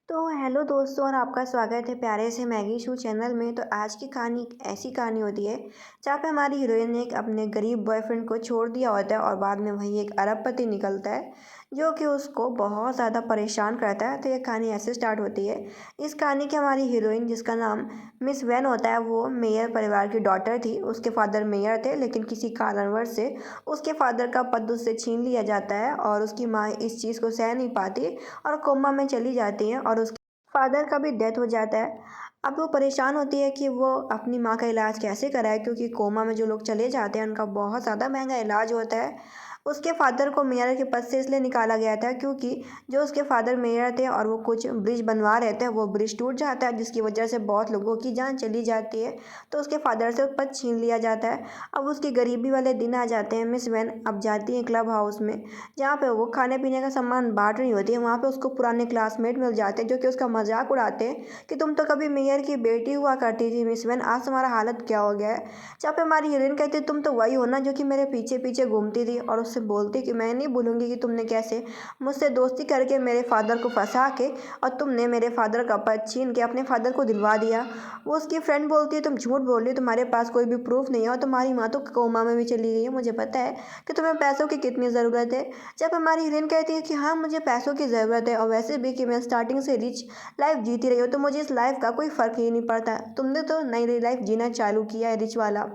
तो हेलो दोस्तों और आपका स्वागत है प्यारे से मैगी शू चैनल में। तो आज की कहानी एक ऐसी कहानी होती है जहाँ पे हमारी हीरोइन ने एक अपने गरीब बॉयफ्रेंड को छोड़ दिया होता है और बाद में वही एक अरबपति निकलता है जो कि उसको बहुत ज़्यादा परेशान करता है। तो ये कहानी ऐसे स्टार्ट होती है। इस कहानी की हमारी हीरोइन जिसका नाम मिस वैन होता है वो मेयर परिवार की डॉटर थी। उसके फादर मेयर थे लेकिन किसी कारणवश से उसके फादर का पद उससे छीन लिया जाता है और उसकी माँ इस चीज़ को सह नहीं पाती और कोमा में चली जाती हैं और उसके फादर का भी डेथ हो जाता है। अब वो परेशान होती है कि वो अपनी माँ का इलाज कैसे कराए क्योंकि कोमा में जो लोग चले जाते हैं उनका बहुत ज़्यादा महंगा इलाज होता है। उसके फादर को मेयर के पद से इसलिए निकाला गया था क्योंकि जो उसके फादर मेयर थे और वो कुछ ब्रिज बनवा रहे थे, वो ब्रिज टूट जाता है जिसकी वजह से बहुत लोगों की जान चली जाती है। तो उसके फादर से पद छीन लिया जाता है। अब उसकी गरीबी वाले दिन आ जाते हैं। मिस वैन अब जाती है क्लब हाउस में जहाँ पे वो खाने पीने का सामान बांट रही होती है। वहाँ पे उसको पुराने क्लासमेट मिल जाते हैं जो कि उसका मजाक उड़ाते हैं कि तुम तो कभी मेयर की बेटी हुआ करती थी मिस वैन, आज तुम्हारा हालत क्या हो गया है। जहाँ पे हमारी हीरोइन कहती है तुम तो वही हो ना जो कि मेरे पीछे पीछे घूमती थी, और उससे बोलती कि मैं नहीं भूलूंगी कि तुमने कैसे मुझसे दोस्ती करके मेरे फादर को फंसा के और तुमने मेरे फादर का पद छीन के अपने फादर को दिलवा दिया। वो उसकी फ्रेंड बोलती है तुम झूठ बोल रही हो, तुम्हारे पास कोई भी प्रूफ नहीं है और तुम्हारी माँ तो कोमा में भी चली गई है। मुझे पता है कि तुम्हें पैसों की कितनी ज़रूरत है। जब हमारी हीरोइन कहती है कि हाँ मुझे पैसों की ज़रूरत है और वैसे भी कि मैं स्टार्टिंग से रिच लाइफ जीती रही हूँ तो मुझे इस लाइफ का कोई फ़र्क ही नहीं पड़ता। तुमने तो नई नई लाइफ जीना चालू किया है रिच वाला।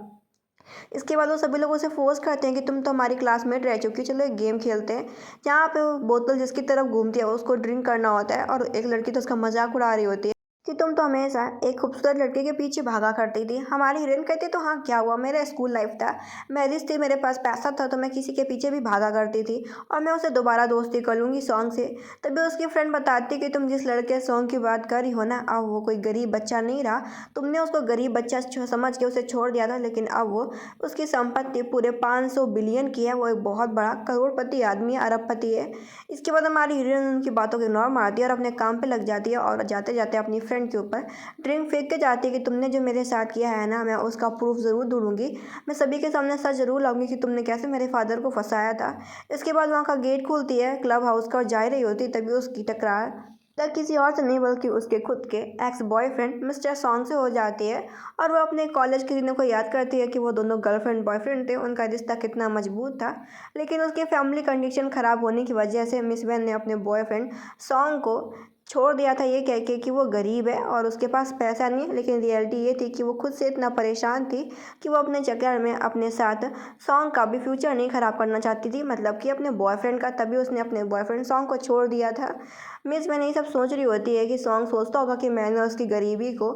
इसके बाद वो सभी लोग उसे फोर्स करते हैं कि तुम तो हमारी क्लासमेट रह चुकी, चलो एक गेम खेलते हैं। जहाँ पे वो बोतल जिसकी तरफ घूमती है उसको ड्रिंक करना होता है और एक लड़की तो उसका मजाक उड़ा रही होती है कि तुम तो हमेशा एक खूबसूरत लड़के के पीछे भागा करती थी। हमारी हीरोइन कहती तो हाँ क्या हुआ, मेरा स्कूल लाइफ था, मैरिज थी, मेरे पास पैसा था तो मैं किसी के पीछे भी भागा करती थी और मैं उसे दोबारा दोस्ती कर लूँगी सॉन्ग से। तभी उसकी फ्रेंड बताती कि तुम जिस लड़के सॉन्ग की बात कर रही हो ना, अब वो कोई गरीब बच्चा नहीं रहा। तुमने उसको गरीब बच्चा समझ के उसे छोड़ दिया था लेकिन अब वो उसकी संपत्ति पूरे 500 बिलियन की है। वो एक बहुत बड़ा करोड़पति आदमी है, अरबपति है। इसके बाद हमारी हीरोइन उनकी बातों को इग्नोर मारती है और अपने काम पे लग जाती है और जाते जाते अपनी फ्रेंड के ऊपर ड्रिंक फेंक के जाती है कि तुमने जो मेरे साथ किया है ना, मैं उसका प्रूफ ज़रूर ढूंढूंगी, मैं सभी के सामने सच जरूर लाऊंगी कि तुमने कैसे मेरे फादर को फंसाया था। इसके बाद वहाँ का गेट खुलती है क्लब हाउस का और जा रही होती तभी उसकी टकरार तब किसी और से नहीं बल्कि उसके खुद के एक्स बॉयफ्रेंड मिस्टर सॉन्ग से हो जाती है। और वो अपने कॉलेज के दिनों को याद करती है कि वो दोनों गर्लफ्रेंड बॉयफ्रेंड थे, उनका रिश्ता कितना मजबूत था। लेकिन उसकी फैमिली कंडीशन ख़राब होने की वजह से मिस वैन ने अपने बॉयफ्रेंड सॉन्ग को छोड़ दिया था ये कह के कि वो गरीब है और उसके पास पैसा नहीं है। लेकिन रियलिटी ये थी कि वो खुद से इतना परेशान थी कि वो अपने चक्कर में अपने साथ सॉन्ग का भी फ्यूचर नहीं ख़राब करना चाहती थी, मतलब कि अपने बॉयफ्रेंड का। तभी उसने अपने बॉयफ्रेंड सॉन्ग को छोड़ दिया था। मिस मैंने ये सब सोच रही होती है कि सॉन्ग सोचता होगा कि मैंने उसकी गरीबी को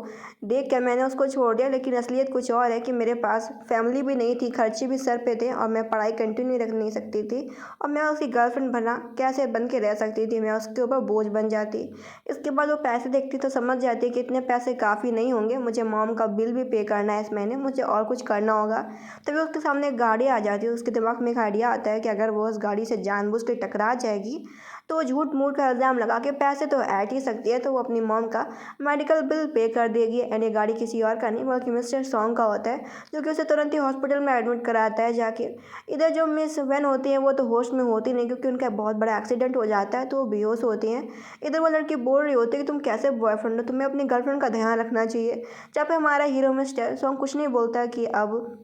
देख कर मैंने उसको छोड़ दिया, लेकिन असलियत कुछ और है कि मेरे पास फैमिली भी नहीं थी, खर्चे भी सर पे थे और मैं पढ़ाई कंटिन्यू रख नहीं सकती थी और मैं उसकी गर्लफ्रेंड बना कैसे बन के रह सकती थी, मैं उसके ऊपर बोझ बन जाती। इसके बाद वो पैसे देखती तो समझ जाती कि इतने पैसे काफ़ी नहीं होंगे, मुझे मॉम का बिल भी पे करना है इस महीने, मुझे और कुछ करना होगा। तभी उसके सामने एक गाड़ी आ जाती है। उसके दिमाग में एक आइडिया आता है कि अगर वो उस गाड़ी से जानबूझ के टकरा जाएगी तो वो झूठ मूठ का इल्ज़ाम लगा के पैसे तो ऐड ही सकती है, तो वो अपनी मॉम का मेडिकल बिल पे कर देगी। एंड ये गाड़ी किसी और का नहीं बल्कि मिस्टर सॉन्ग का होता है जो कि उसे तुरंत ही हॉस्पिटल में एडमिट कराता है जाके। इधर जो मिस वैन होती है वो तो होश में होती नहीं क्योंकि उनका बहुत बड़ा एक्सीडेंट हो जाता है तो वो बेहोश होती हैं। इधर वो लड़की बोल रही होती है कि तुम कैसे बॉयफ्रेंड हो, तुम्हें अपनी गर्लफ्रेंड का ध्यान रखना चाहिए। जहाँ पे हमारा हीरो मिस्टर सॉन्ग कुछ नहीं बोलता कि अब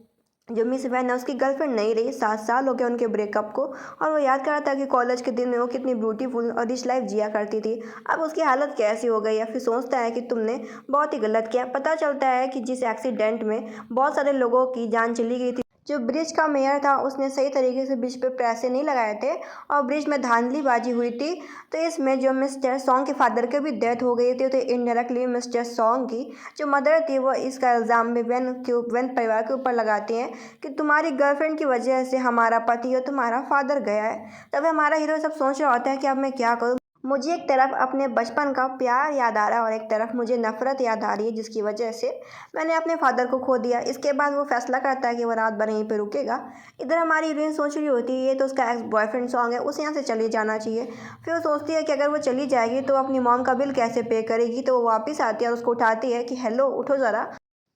जो मिस वैन है उसकी गर्लफ्रेंड नहीं रही, 7 साल हो गए उनके ब्रेकअप को। और वो याद कर रहा था कि कॉलेज के दिन में वो कितनी ब्यूटीफुल और रिच लाइफ जिया करती थी, अब उसकी हालत कैसी हो गई है। फिर सोचता है कि तुमने बहुत ही गलत किया। पता चलता है कि जिस एक्सीडेंट में बहुत सारे लोगों की जान चली गई थी, जो ब्रिज का मेयर था उसने सही तरीके से ब्रिज पे पैसे नहीं लगाए थे और ब्रिज में धांधलीबाजी हुई थी। तो इसमें जो मिस्टर सॉन्ग के फादर की भी डेथ हो गई थी, तो इनडायरेक्टली मिस्टर सॉन्ग की जो मदर थी वो इसका इल्ज़ाम भी वैन परिवार के ऊपर लगाती हैं कि तुम्हारी गर्लफ्रेंड की वजह से हमारा पति और तुम्हारा फादर गया है। तभी हमारा हीरो सब सोच रहा होता है कि अब मैं क्या करूँ। मुझे एक तरफ अपने बचपन का प्यार याद आ रहा है और एक तरफ मुझे नफरत याद आ रही है जिसकी वजह से मैंने अपने फादर को खो दिया। इसके बाद वो फैसला करता है कि वो रात भर यहीं पे रुकेगा। इधर हमारी हीरोइन सोच रही होती है ये तो उसका एक्स बॉयफ्रेंड सॉन्ग है, उसे यहाँ से चली जाना चाहिए। फिर वो सोचती है कि अगर वो चली जाएगी तो अपनी मॉम का बिल कैसे पे करेगी, तो वो वापस आती है और उसको उठाती है कि हेलो उठो ज़रा,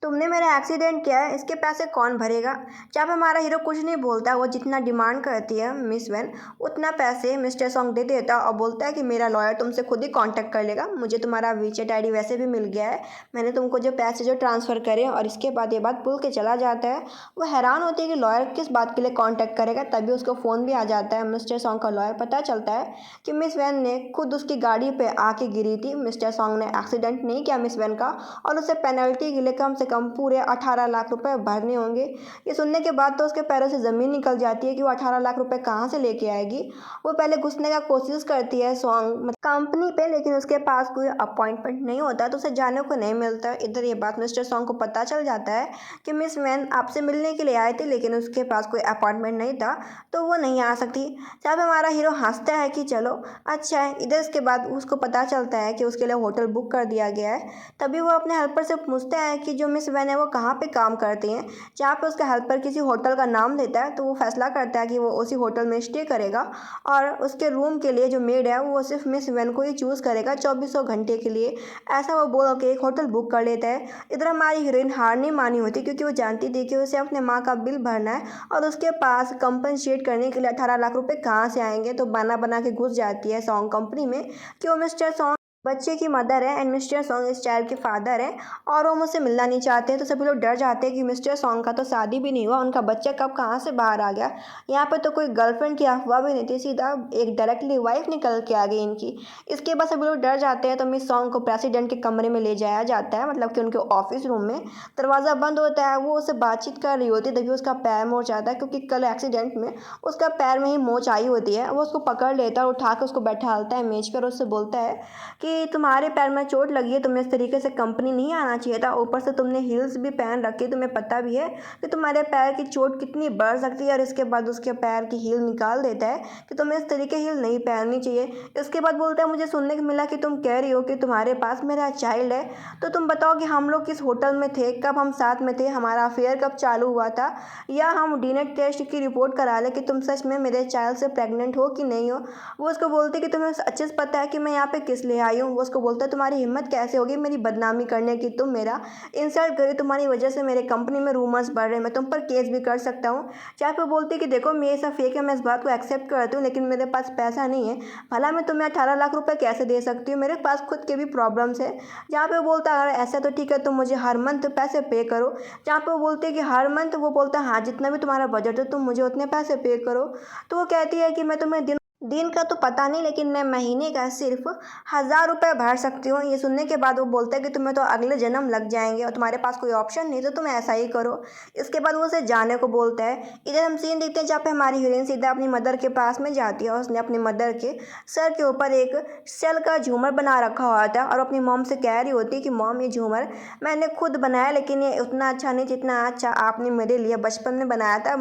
तुमने मेरा एक्सीडेंट किया है, इसके पैसे कौन भरेगा। जहाँ पे हमारा हीरो कुछ नहीं बोलता, वो जितना डिमांड करती है मिस वैन उतना पैसे मिस्टर सॉन्ग दे देता और बोलता है कि मेरा लॉयर तुमसे खुद ही कांटेक्ट कर लेगा, मुझे तुम्हारा वीचेट आईडी वैसे भी मिल गया है, मैंने तुमको जो पैसे जो ट्रांसफ़र करे। और इसके बाद ये बात भूल के चला जाता है। वो हैरान होती है कि लॉयर किस बात के लिए कांटेक्ट करेगा। तभी उसको फ़ोन भी आ जाता है। मिस्टर सॉन्ग का लॉयर पता चलता है कि मिस वैन ने खुद उसकी गाड़ी पे आके गिरी थी। मिस्टर सॉन्ग ने एक्सीडेंट नहीं किया मिस वैन का, और उसे पेनल्टी के लिए कम से कम पूरे 18 लाख रुपए भरने होंगे। ये सुनने के बाद तो उसके पैरों से ज़मीन निकल जाती है कि वो 18 लाख रुपए कहाँ से लेके आएगी। वो पहले घुसने का कोशिश करती है सॉन्ग कंपनी पे, लेकिन उसके पास कोई अपॉइंटमेंट नहीं होता तो उसे जाने को नहीं मिलता। इधर ये बात मिस्टर सॉन्ग को पता चल जाता है कि मिस वैन आपसे मिलने के लिए आए थे, लेकिन उसके पास कोई अपॉइंटमेंट नहीं था तो वो नहीं आ सकती। जब हमारा हीरो हंसता है कि चलो अच्छा है। इधर इसके बाद उसको पता चलता है कि उसके लिए होटल बुक कर दिया गया है। तभी वो अपने हेल्पर से पूछता है कि जो मिस वैन है वो कहाँ पे काम करती हैं। जहाँ पे उसका हेल्पर किसी होटल का नाम देता है तो वो फैसला करता है कि वो उसी होटल में स्टे करेगा, और उसके रूम के लिए जो मेड है वो सिर्फ मिस वैन को ही चूज़ करेगा 2400 घंटे के लिए। ऐसा वो बोल के एक होटल बुक कर लेता है। इधर हमारी हीरोइन हार नहीं मानी होती, क्योंकि वो जानती थी कि उसे अपने माँ का बिल भरना है और उसके पास कंपनसेट करने के लिए 18 लाख रुपए कहाँ से आएंगे। तो बना बना के घुस जाती है सॉन्ग कंपनी में कि वो मिस्टर सॉन्ग बच्चे की मदर है एंड मिस्टर सॉन्ग इस चाइल्ड के फादर हैं, और वो मुझसे मिलना नहीं चाहते हैं। तो सभी लोग डर जाते हैं कि मिस्टर सॉन्ग का तो शादी भी नहीं हुआ, उनका बच्चा कब कहाँ से बाहर आ गया। यहाँ पर तो कोई गर्लफ्रेंड की अफवाह भी नहीं थी, सीधा एक डायरेक्टली वाइफ निकल के आ गई इनकी। इसके बाद सभी लोग डर जाते हैं। तो मिस सॉन्ग को प्रेसिडेंट के कमरे में ले जाया जाता है, मतलब कि उनके ऑफिस रूम में। दरवाज़ा बंद होता है, वो उससे बातचीत कर रही होती है, तभी उसका पैर मोच जाता है, क्योंकि कल एक्सीडेंट में उसका पैर में ही मोच आई होती है। वो उसको पकड़ लेता है और उठा के उसको बैठालता है मेज पर, उससे बोलता है कि तुम्हारे पैर में चोट लगी है, तुम्हें इस तरीके से कंपनी नहीं आना चाहिए था, ऊपर से तुमने हील्स भी पहन रखी, तुम्हें पता भी है कि तुम्हारे पैर की चोट कितनी बढ़ सकती है। और इसके बाद उसके पैर की हील निकाल देता है कि तुम्हें इस तरीके हील नहीं पहननी चाहिए। इसके बाद बोलता है मुझे सुनने को मिला कि तुम कह रही हो कि तुम्हारे पास मेरा चाइल्ड है, तो तुम बताओ कि हम लोग किस होटल में थे, कब हम साथ में थे, हमारा अफेयर कब चालू हुआ था, या हम डीएनए टेस्ट की रिपोर्ट करा लें कि तुम सच में मेरे चाइल्ड से प्रेग्नेंट हो कि नहीं हो। वो उसको बोलती कि तुम्हें अच्छे से पता है कि मैं यहाँ पे किस लिए आई हूँ। वो उसको बोलता है तुम्हारी हिम्मत कैसे होगी मेरी बदनामी करने की, तुम मेरा इंसल्ट करी, तुम्हारी वजह से मेरे कंपनी में रूमर्स बढ़ रहे हैं, मैं तुम पर केस भी कर सकता हूँ। चाहे पे बोलती कि देखो मेरे सब फेक है, मैं इस बात को एक्सेप्ट करती हूँ, लेकिन मेरे पास पैसा नहीं है, भला मैं तुम्हें 18 लाख रुपए कैसे दे सकती हूँ, मेरे पास खुद के भी प्रॉब्लम्स है। जहाँ पे वो बोलता है अगर ऐसा तो ठीक है तुम मुझे हर मंथ पैसे पे करो। जहाँ पे वो बोलते हैं कि हर मंथ, वो बोलता है हाँ जितना भी तुम्हारा बजट है तुम मुझे उतने पैसे पे करो। तो वो कहती है कि मैं तुम्हें दिन दिन का तो पता नहीं, लेकिन मैं महीने का सिर्फ 1000 रुपये भर सकती हूँ। ये सुनने के बाद वो बोलता है कि तुम्हें तो अगले जन्म लग जाएंगे और तुम्हारे पास कोई ऑप्शन नहीं, तो तुम ऐसा ही करो। इसके बाद वो उसे जाने को बोलता है। इधर हम सीन देखते हैं जहाँ पे हमारी हीरोइन सीधा अपनी मदर के पास में जाती है, और उसने अपनी मदर के सर के ऊपर एक सेल का झूमर बना रखा हुआ था, और अपनी मॉम से कह रही होती है कि मॉम ये झूमर मैंने खुद बनाया, लेकिन ये उतना अच्छा नहीं जितना अच्छा आपने मेरे लिए बचपन में बनाया था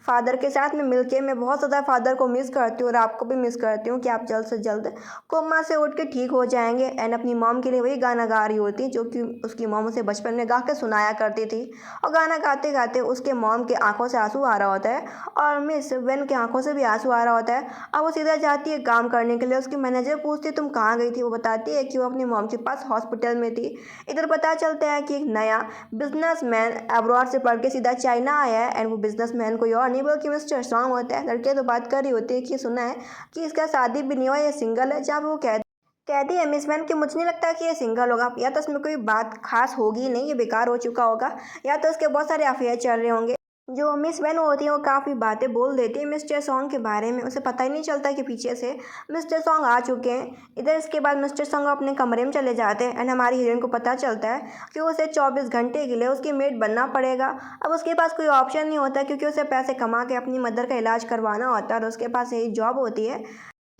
फादर के साथ में मिलके। मैं बहुत ज़्यादा फादर को मिस करती हूँ और आपको भी मिस करती हूँ कि आप जल्द से जल्द कोमा से उठ के ठीक हो जाएंगे। एंड अपनी मॉम के लिए वही गाना गा रही होती है जो कि उसकी मॉम उसे बचपन में गा के सुनाया करती थी। और गाना गाते गाते उसके मॉम के आंखों से आंसू आ रहा होता है, और मिस वेन के आंखों से भी आंसू आ रहा होता है। अब वो सीधा जाती है काम करने के लिए। उसकी मैनेजर पूछती है तुम कहाँ गई थी। वो बताती है कि वो अपनी मॉम के पास हॉस्पिटल में थी। इधर पता चलता है कि एक नया बिजनेसमैन अब्रॉड से पढ़ के सीधा चाइना आया है, एंड वो बिजनेसमैन कोई और नहीं बल्कि मिस्टर सॉन्ग होता है। लड़के तो बात कर रही होती है कि सुना है कि इसका शादी भी नहीं हुआ, ये सिंगल है। जब वो कहती है मिस वैन कि मुझे नहीं लगता कि ये सिंगल होगा, या तो इसमें कोई बात खास होगी नहीं, ये बेकार हो चुका होगा, या तो इसके बहुत सारे अफेयर चल रहे होंगे। जो मिस वैन होती है वो काफ़ी बातें बोल देती है मिस्टर सॉन्ग के बारे में। उसे पता ही नहीं चलता कि पीछे से मिस्टर सॉन्ग आ चुके हैं। इधर इसके बाद मिस्टर सॉन्ग अपने कमरे में चले जाते हैं, एंड हमारी हीरोइन को पता चलता है कि उसे 24 घंटे के लिए उसकी मेड बनना पड़ेगा। अब उसके पास कोई ऑप्शन नहीं होता, क्योंकि उसे पैसे कमा के अपनी मदर का इलाज करवाना होता है, और उसके पास यही जॉब होती है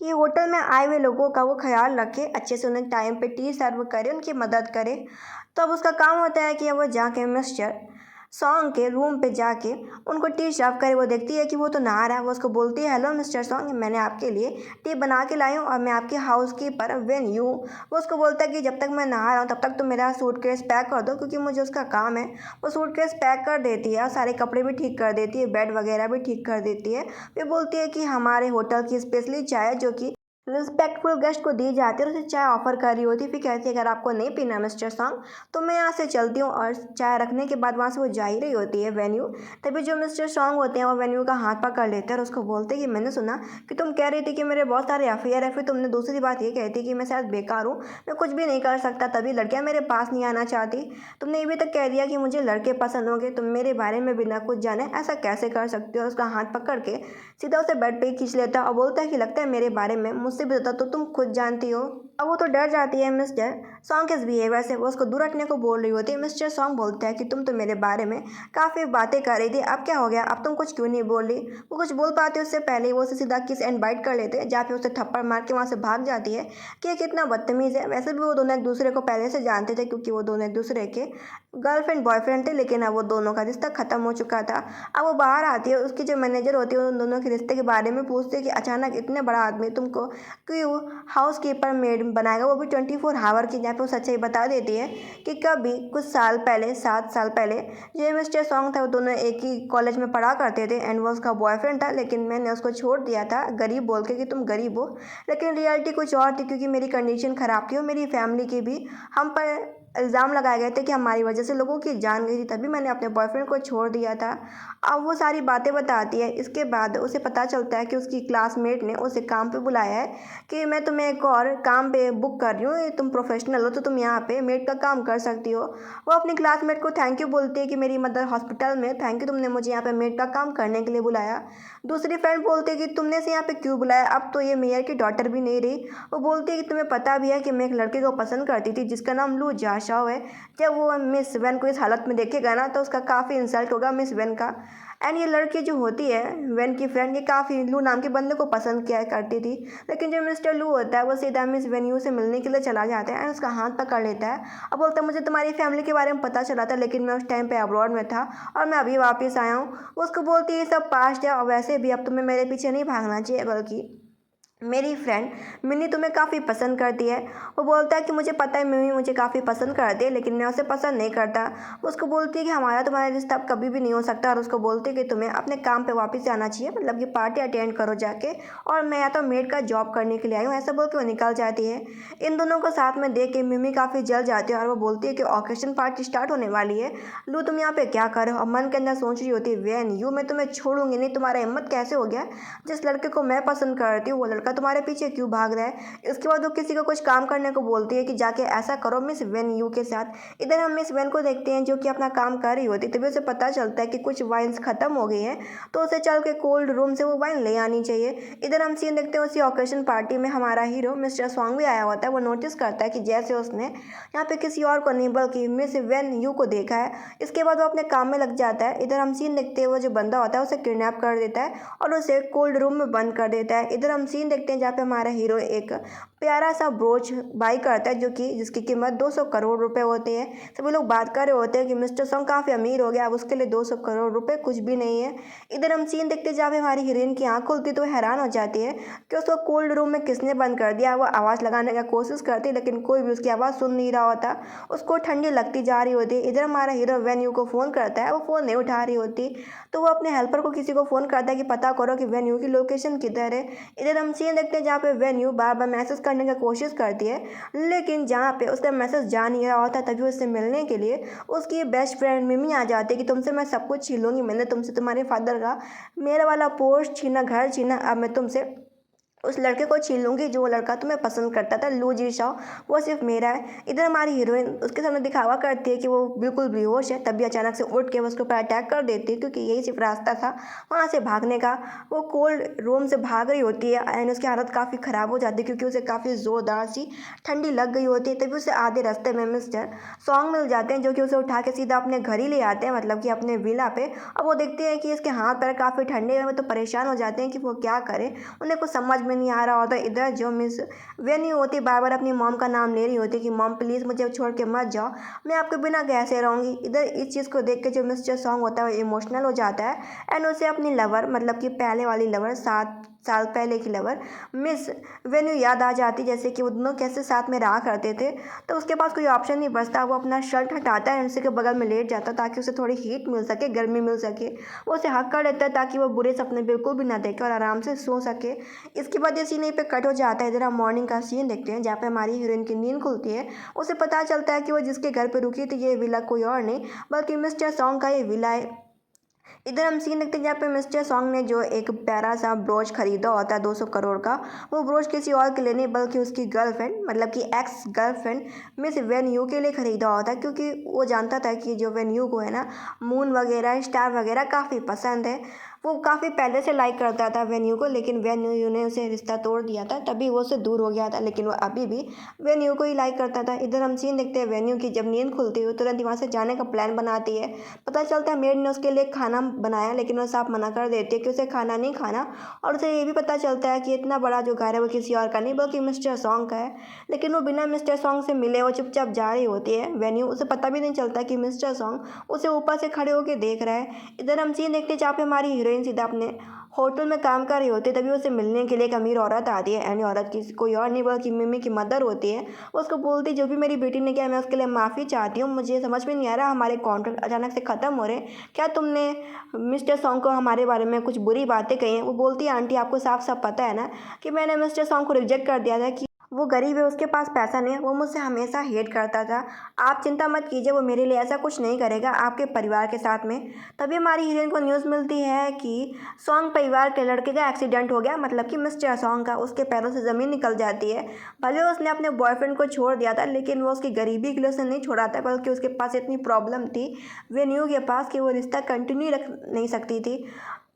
कि होटल में आए हुए लोगों का वो ख्याल रखे, अच्छे से उन्हें टाइम पे टी सर्व करे, उनकी मदद करे। तो अब उसका काम होता है कि वो जाके मिस्टर सॉन्ग के रूम पे जाके उनको टी सर्व करे। वो देखती है कि वो तो नहा रहा है। वो उसको बोलती है हेलो मिस्टर सॉन्ग, मैंने आपके लिए टी बना के लाई हूँ और मैं आपकी हाउस कीपर वेन यू। वो उसको बोलता है कि जब तक मैं नहा रहा हूँ तब तक तो मेरा सूटकेस पैक कर दो, क्योंकि मुझे उसका काम है। वो सूटकेस पैक कर देती है और सारे कपड़े भी ठीक कर देती है, बेड वगैरह भी ठीक कर देती है। फिर बोलती है कि हमारे होटल की स्पेशली चाय जो कि रिस्पेक्टफुल गेस्ट को दी जाती है और उसे चाय ऑफर कर रही होती है। फिर कहती है अगर आपको नहीं पीना मिस्टर सॉन्ग तो मैं यहाँ से चलती हूँ, और चाय रखने के बाद वहाँ से वो जा ही रही होती है वेन्यू। तभी जो मिस्टर सॉन्ग होते हैं वो वेन्यू का हाथ पकड़ लेते हैं और उसको बोलते हैं कि मैंने सुना कि तुम कह रही थी कि मेरे बहुत सारे अफेयर है, फिर तुमने दूसरी बात ये कहती कि मैं शायद बेकार हूँ, मैं कुछ भी नहीं कर सकता, तभी लड़कियाँ मेरे पास नहीं आना चाहती। तुमने ये भी तक कह दिया कि मुझे लड़के पसंद होंगे, तुम मेरे बारे में बिना कुछ जाने ऐसा कैसे कर सकते हो। उसका हाथ पकड़ के सीधा उसे बेड पे ही खींच लेता है और बोलता है कि लगता है मेरे बारे में मुझसे भी ज़्यादा तो तुम खुद जानती हो। अब वो तो डर जाती है मिस्टर सॉन्ग के बिहेवियर से, वो उसको दूर रखने को बोल रही होती है। मिस्टर सॉन्ग बोलता है कि तुम तो मेरे बारे में काफ़ी बातें कर रही थी, अब क्या हो गया, अब तुम कुछ क्यों नहीं बोल रही। वो कुछ बोल पाती उससे पहले ही वो उसे सीधा किस एंड बाइट कर लेते हैं, जहाँ पे उसे थप्पड़ मार के वहाँ से भाग जाती है कि ये कितना बदतमीज़ है। वैसे भी वो दोनों एक दूसरे को पहले से जानते थे, क्योंकि वो दोनों एक दूसरे के गर्लफ्रेंड बॉयफ्रेंड थे, लेकिन अब वो दोनों का रिश्ता ख़त्म हो चुका था। अब वो बाहर आती है, उसकी जो मैनेजर होती है उन दोनों के रिश्ते के बारे में पूछती है कि अचानक इतने बड़ा आदमी तुमको क्यों हाउस कीपर मेड बनाएगा, वो भी 24 आवर की। जहाँ पे वो सच्चाई बता देती है कि कभी कुछ साल पहले 7 साल पहले जो मिस्टर सॉन्ग था वो दोनों एक ही कॉलेज में पढ़ा करते थे एंड वो उसका बॉयफ्रेंड था, लेकिन मैंने उसको छोड़ दिया था गरीब बोल के कि तुम गरीब हो, लेकिन रियलिटी कुछ और थी, क्योंकि मेरी कंडीशन ख़राब थी और मेरी फैमिली की भी हम पर इल्ज़ाम लगाए गए थे कि हमारी वजह से लोगों की जान गई थी, तभी मैंने अपने बॉयफ्रेंड को छोड़ दिया था। अब वो सारी बातें बताती है। इसके बाद उसे पता चलता है कि उसकी क्लासमेट ने उसे काम पे बुलाया है कि मैं तुम्हें एक और काम पे बुक कर रही हूँ, तुम प्रोफेशनल हो तो तुम यहाँ पे मेड का काम कर सकती हो। वो अपनी क्लासमेट को थैंक यू बोलती है कि मेरी मदर हॉस्पिटल में, थैंक यू तुमने मुझे यहाँ पे मेड का काम करने के लिए बुलाया। दूसरी फ्रेंड बोलती है कि तुमने से यहाँ पे क्यों बुलाया, अब तो ये मेयर की डॉटर भी नहीं रही। वो बोलती है कि तुम्हें पता भी है कि मैं एक लड़के को पसंद करती थी जिसका नाम लू जाशाओ है। जब वो मिस वेन को इस हालत में देखेगा ना तो उसका काफ़ी इंसल्ट होगा मिस वेन का। एंड ये लड़की जो होती है वेन की फ्रेंड, ये काफ़ी लू नाम के बंदे को पसंद किया करती थी, लेकिन जो मिस्टर लू होता है वो सीधा मिस वेन यू से मिलने के लिए चला जाता है एंड उसका हाथ पकड़ लेता है। अब बोलता है मुझे तुम्हारी फैमिली के बारे में पता चला था, लेकिन मैं उस टाइम पे अब्रॉड में था और मैं अभी वापस आया हूँ। वो उसको बोलती है ये सब पास्ट है और वैसे भी अब तुम्हें मेरे पीछे नहीं भागना चाहिए, बल्कि मेरी फ्रेंड मिन्नी तुम्हें काफ़ी पसंद करती है। वो बोलता है कि मुझे पता है मिन्नी मुझे काफ़ी पसंद करती है, लेकिन मैं उसे पसंद नहीं करता। वो उसको बोलती है कि हमारा तुम्हारा रिश्ता अब कभी भी नहीं हो सकता, और उसको बोलती है कि तुम्हें अपने काम पे वापस जाना चाहिए, मतलब कि पार्टी अटेंड करो जाके, और मैं या तो मेड का जॉब करने के लिए आई हूँ, ऐसा बोल के वो निकल जाती है। इन दोनों को साथ में देख के मिमी काफ़ी जल जाती है और वो बोलती है कि ऑकेशन पार्टी स्टार्ट होने वाली है, लू तुम यहाँ पे क्या कर रहे हो। और मन के अंदर सोच रही होती है वैन यू मैं तुम्हें छोड़ूंगी नहीं, तुम्हारा हिम्मत कैसे हो गया, जिस लड़के को मैं पसंद करती हूँ वो लड़का तुम्हारे पीछे क्यों भाग रहा है। इसके बाद वो किसी को कुछ काम करने को बोलती है कि जाके ऐसा करो मिस वेन यू के साथ। इधर हम मिस वेन को देखते हैं जो कि अपना काम कर रही होती, तभी उसे पता चलता है कि कुछ वाइन्स खत्म हो गई हैं, तो उसे चल के कोल्ड रूम से वो वाइन ले आनी चाहिए। इधर हम सीन देखते हैं उसी ऑकेशन पार्टी में हमारा हीरो मिस्टर सॉन्ग भी आया होता है। वो नोटिस करता है कि जैसे उसने यहाँ पे किसी और को नहीं बल्कि मिस वेन यू को देखा है। इसके बाद वो अपने काम में लग जाता है। इधर हम सीन देखते हैं वो जो बंदा होता है उसे किडनैप कर देता है और उसे कोल्ड रूम में बंद कर देता है। इधर हम सीन देखते हैं जहाँ पे हमारा हीरो एक प्यारा सा ब्रोच बाई करता है जो कि जिसकी कीमत 200 करोड़ रुपए होती है। सभी लोग बात कर रहे होते हैं कि मिस्टर सॉन्ग काफ़ी अमीर हो गया, अब उसके लिए 200 करोड़ रुपए कुछ भी नहीं है। इधर हम सीन देखते जहाँ पे हमारी हीरोइन की आँख खुलती तो हैरान हो जाती है कि उसको कोल्ड रूम में किसने बंद कर दिया। वो आवाज़ लगाने का कोशिश करती है लेकिन कोई भी उसकी आवाज़ सुन नहीं रहा होता, उसको ठंडी लगती जा रही होती है। इधर हमारा हीरो वेन्यू को फ़ोन करता है, वो फ़ोन नहीं उठा रही होती, तो वो अपने हेल्पर को किसी को फ़ोन करता है कि पता करो कि वेन्यू की लोकेशन किधर है। इधर हम सीन देखते हैं जहाँ पे वेन्यू बार बार मैसेज करने की कोशिश करती है, लेकिन जहाँ पे उसका मैसेज जा नहीं रहा होता तभी उससे मिलने के लिए उसकी बेस्ट फ्रेंड मिमी आ जाती है कि तुमसे मैं सब कुछ छीन लूँगी, मैंने तुमसे तुम्हारे फादर का मेरा वाला पोस्ट छीना, घर छीना, अब मैं तुमसे उस लड़के को छीन लूँगी जो वो लड़का तुम्हें पसंद करता था, लू जी शाओ, वो सिर्फ मेरा है। इधर हमारी हीरोइन उसके सामने दिखावा करती है कि वो बिल्कुल बेहोश है, तभी अचानक से उठ के वो उसके ऊपर अटैक कर देती है, क्योंकि यही सिर्फ रास्ता था वहाँ से भागने का। वो कोल्ड रूम से भाग रही होती है एंड उसकी हालत काफ़ी ख़राब हो जाती है क्योंकि उसे काफ़ी ज़ोरदार सी ठंडी लग गई होती है। तभी उसे आधे रास्ते में मिस्टर सॉन्ग मिल जाते हैं जो कि उसे उठा के सीधा अपने घर ही ले आते हैं, मतलब कि अपने विला पे। अब वो देखते हैं कि इसके हाथ पैर काफ़ी ठंडे हैं, वो तो परेशान हो जाते हैं कि वो क्या करें, उन्हें कुछ समझ में नहीं आ रहा होता। इधर जो मिस वेन्यू होती बार बार अपनी मॉम का नाम ले रही होती कि मॉम प्लीज़ मुझे छोड़ के मत जाओ, मैं आपके बिना कैसे रहूँगी। इधर इस चीज़ को देख के जो मिस्टर सॉन्ग होता है वो इमोशनल हो जाता है एंड उसे अपनी लवर, मतलब कि पहले वाली लवर साथ साल पहले की लवर मिस वेन्यू याद आ जाती, जैसे कि वो दोनों कैसे साथ में रहा करते थे। तो उसके पास कोई ऑप्शन नहीं बचता, वो अपना शर्ट हटाता है, उसी के बगल में लेट जाता ताकि उसे थोड़ी हीट मिल सके, गर्मी मिल सके। वो उसे हक कर लेता है ताकि वो बुरे सपने बिल्कुल भी ना देखे और आराम से सो सके। इसके बाद ये सीन यहीं पे कट हो जाता है। इधर हम मॉर्निंग का सीन देखते हैं जहाँ पे हमारी हीरोइन की नींद खुलती है। उसे पता चलता है कि वो जिसके घर पे रुकी थी ये विला कोई और नहीं बल्कि मिस्टर सॉन्ग का ये विला है। इधर हम सीन देखते हैं जहाँ पे मिस्टर सॉन्ग ने जो एक प्यारा सा ब्रोच खरीदा होता है 200 करोड़ का, वो ब्रोच किसी और के लिए नहीं बल्कि उसकी गर्लफ्रेंड मतलब कि ex girlfriend miss when you के लिए खरीदा होता है, क्योंकि वो जानता था कि जो वेन यू को है ना मून वगैरह स्टार वगैरह काफ़ी पसंद है। वो काफ़ी पहले से लाइक करता था वेन्यू को, लेकिन वेन्यू ने उसे रिश्ता तोड़ दिया था, तभी वो उससे दूर हो गया था, लेकिन वो अभी भी वेन्यू को ही लाइक करता था। इधर हम सीन देखते हैं वेन्यू की जब नींद खुलती है वो तुरंत वहाँ से जाने का प्लान बनाती है। पता चलता है मेड ने उसके लिए खाना बनाया, लेकिन वो साफ मना कर देती है कि उसे खाना नहीं खाना। और उसे ये भी पता चलता है कि इतना बड़ा जो घर है वो किसी और का नहीं बल्कि मिस्टर सॉन्ग का है। लेकिन वो बिना मिस्टर सॉन्ग से मिले वो चुपचाप जा रही होती है वेन्यू, उसे पता भी नहीं चलता कि मिस्टर सॉन्ग उसे ऊपर से खड़े होकर देख रहा है। इधर हम सीन देखते हैं जहाँ पे हमारी हीरोइन सीधा अपने होटल में काम कर रही होती है, तभी उसे मिलने के लिए एक अमीर औरत आती है। एंड औरत की कोई और नहीं बल्कि मिमी की मदर होती है। वो उसको बोलती है जो भी मेरी बेटी ने किया मैं उसके लिए माफ़ी चाहती हूँ, मुझे समझ में नहीं आ रहा हमारे कॉन्ट्रैक्ट अचानक से ख़त्म हो रहे, क्या तुमने मिस्टर सॉन्ग को हमारे बारे में कुछ बुरी बातें कही हैं। वो बोलती है आंटी आपको साफ साफ पता है ना कि मैंने मिस्टर सॉन्ग को रिजेक्ट कर दिया था कि वो गरीब है, उसके पास पैसा नहीं है, वो मुझसे हमेशा हेट करता था। आप चिंता मत कीजिए, वो मेरे लिए ऐसा कुछ नहीं करेगा आपके परिवार के साथ में। तभी हमारी हीरोइन को न्यूज़ मिलती है कि सॉन्ग परिवार के लड़के का एक्सीडेंट हो गया, मतलब कि मिस्टर सॉन्ग का, उसके पैरों से ज़मीन निकल जाती है। भले उसने अपने बॉयफ्रेंड को छोड़ दिया था, लेकिन वो उसकी गरीबी के लिए उसने नहीं छोड़ा था, बल्कि उसके पास इतनी प्रॉब्लम थी वेन्यू के पास कि वो रिश्ता कंटिन्यू रख नहीं सकती थी।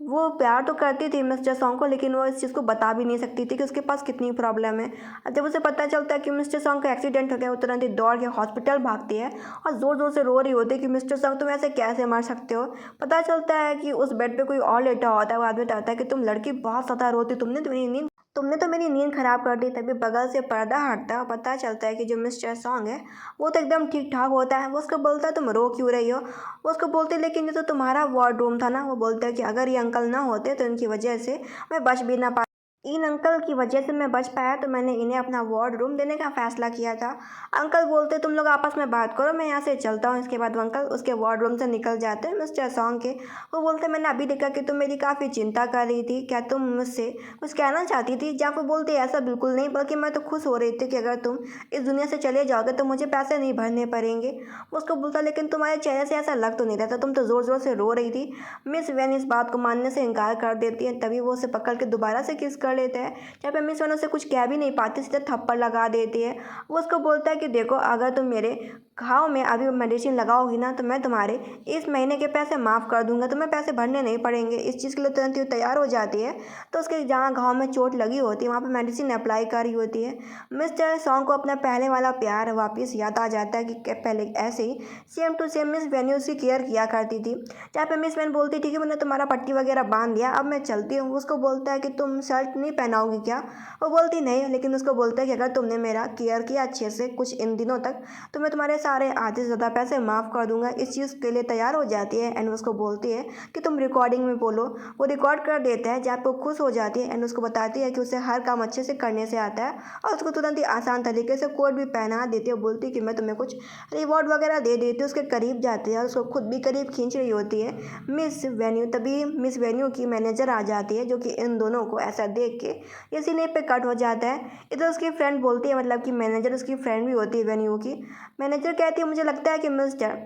वो प्यार तो करती थी मिस्टर सॉन्ग को, लेकिन वो इस चीज़ को बता भी नहीं सकती थी कि उसके पास कितनी प्रॉब्लम है। और जब उसे पता चलता है कि मिस्टर सॉन्ग का एक्सीडेंट हो गया, वो तुरंत ही दौड़ के हॉस्पिटल भागती है और ज़ोर ज़ोर से रो रही होती है कि मिस्टर सॉन्ग तुम ऐसे कैसे मर सकते हो। पता चलता है कि उस बेड पे कोई और लेटा होता है। वो आदमी बताता है कि तुम लड़की बहुत ज़्यादा रोती, तुमने तो मेरी नींद ख़राब कर दी। तभी बगल से पर्दा हटता है और पता चलता है कि जो मिस्टर सॉन्ग है वो तो एकदम ठीक ठाक होता है। वो उसको बोलता है तुम रो क्यों रही हो। वो उसको बोलती है लेकिन ये तो तुम्हारा वार्डरूम था ना। वो बोलता है कि अगर ये अंकल ना होते तो इनकी वजह से मैं बच भी ना पा इन अंकल की वजह से मैं बच पाया, तो मैंने इन्हें अपना वार्ड रूम देने का फ़ैसला किया था। अंकल बोलते तुम लोग आपस में बात करो, मैं यहाँ से चलता हूँ। इसके बाद वो अंकल उसके वार्ड रूम से निकल जाते हैं मिस्टर सॉन्ग के। वो बोलते मैंने अभी देखा कि तुम मेरी काफ़ी चिंता कर रही थी, क्या तुम मुझसे कुछ कहना चाहती थी। जहाँ वो बोलते ऐसा बिल्कुल नहीं, बल्कि मैं तो खुश हो रही थी कि अगर तुम इस दुनिया से चले जाओगे तो मुझे पैसे नहीं भरने पड़ेंगे। वो उसको बोलता लेकिन तुम्हारे चेहरे से ऐसा लग तो नहीं रहा था, तुम तो ज़ोर ज़ोर से रो रही थी। मिस वैन इस बात को मानने से इनकार कर देती है। तभी वो उसे पकड़ के दोबारा से किस कर लेते हैं। जहाँ पे मिस वैन उसे कुछ कह भी नहीं पाती, सीधे थप्पड़ लगा देती है। वो उसको बोलता है कि देखो अगर तुम मेरे घाव में अभी मेडिसिन लगाओगी ना तो मैं तुम्हारे इस महीने के पैसे माफ़ कर दूंगा, तुम्हें पैसे भरने नहीं पड़ेंगे। इस चीज़ के लिए तुरंत ही तैयार हो जाती है। तो उसके जहाँ घाव में चोट लगी होती है वहाँ पे मेडिसिन अप्लाई कर रही होती है। मिस्टर सॉन्ग को अपना पहले वाला प्यार वापस याद आ जाता है कि पहले ऐसे ही सेम टू सेम मिस वैन उसकी केयर किया करती थी। जहाँ पे मिस वैन बोलती थी कि मैंने तुम्हारा पट्टी वगैरह बांध दिया, अब मैं चलती हूँ। उसको बोलता है कि तुम शर्ट नहीं पहनाओगी क्या। वो बोलती नहीं, लेकिन उसको बोलता है कि अगर तुमने मेरा केयर किया अच्छे से कुछ इन दिनों तक तो मैं तुम्हारे सारे आधे से ज़्यादा पैसे माफ़ कर दूंगा। इस चीज़ के लिए तैयार हो जाती है एंड उसको बोलती है कि तुम रिकॉर्डिंग में बोलो। वो रिकॉर्ड कर देता है जहाँ पे वो खुश हो जाती है एंड उसको बताती है कि उसे हर काम अच्छे से करने से आता है और उसको तुरंत ही आसान तरीके से कोड भी पहना देती है। वो बोलती है कि मैं तुम्हें कुछ रिवॉर्ड वगैरह दे देती हूँ। उसके करीब जाती है और उसको खुद भी करीब खींच रही होती है मिस वेन्यू। तभी मिस वेन्यू की मैनेजर आ जाती है जो कि इन दोनों को ऐसा देख के ये सीने पे कट हो जाता है। इधर उसकी फ्रेंड बोलती है, मतलब कि मैनेजर उसकी फ्रेंड भी होती है वेन्यू की। मैनेजर कहती है मुझे लगता है कि मिस्टर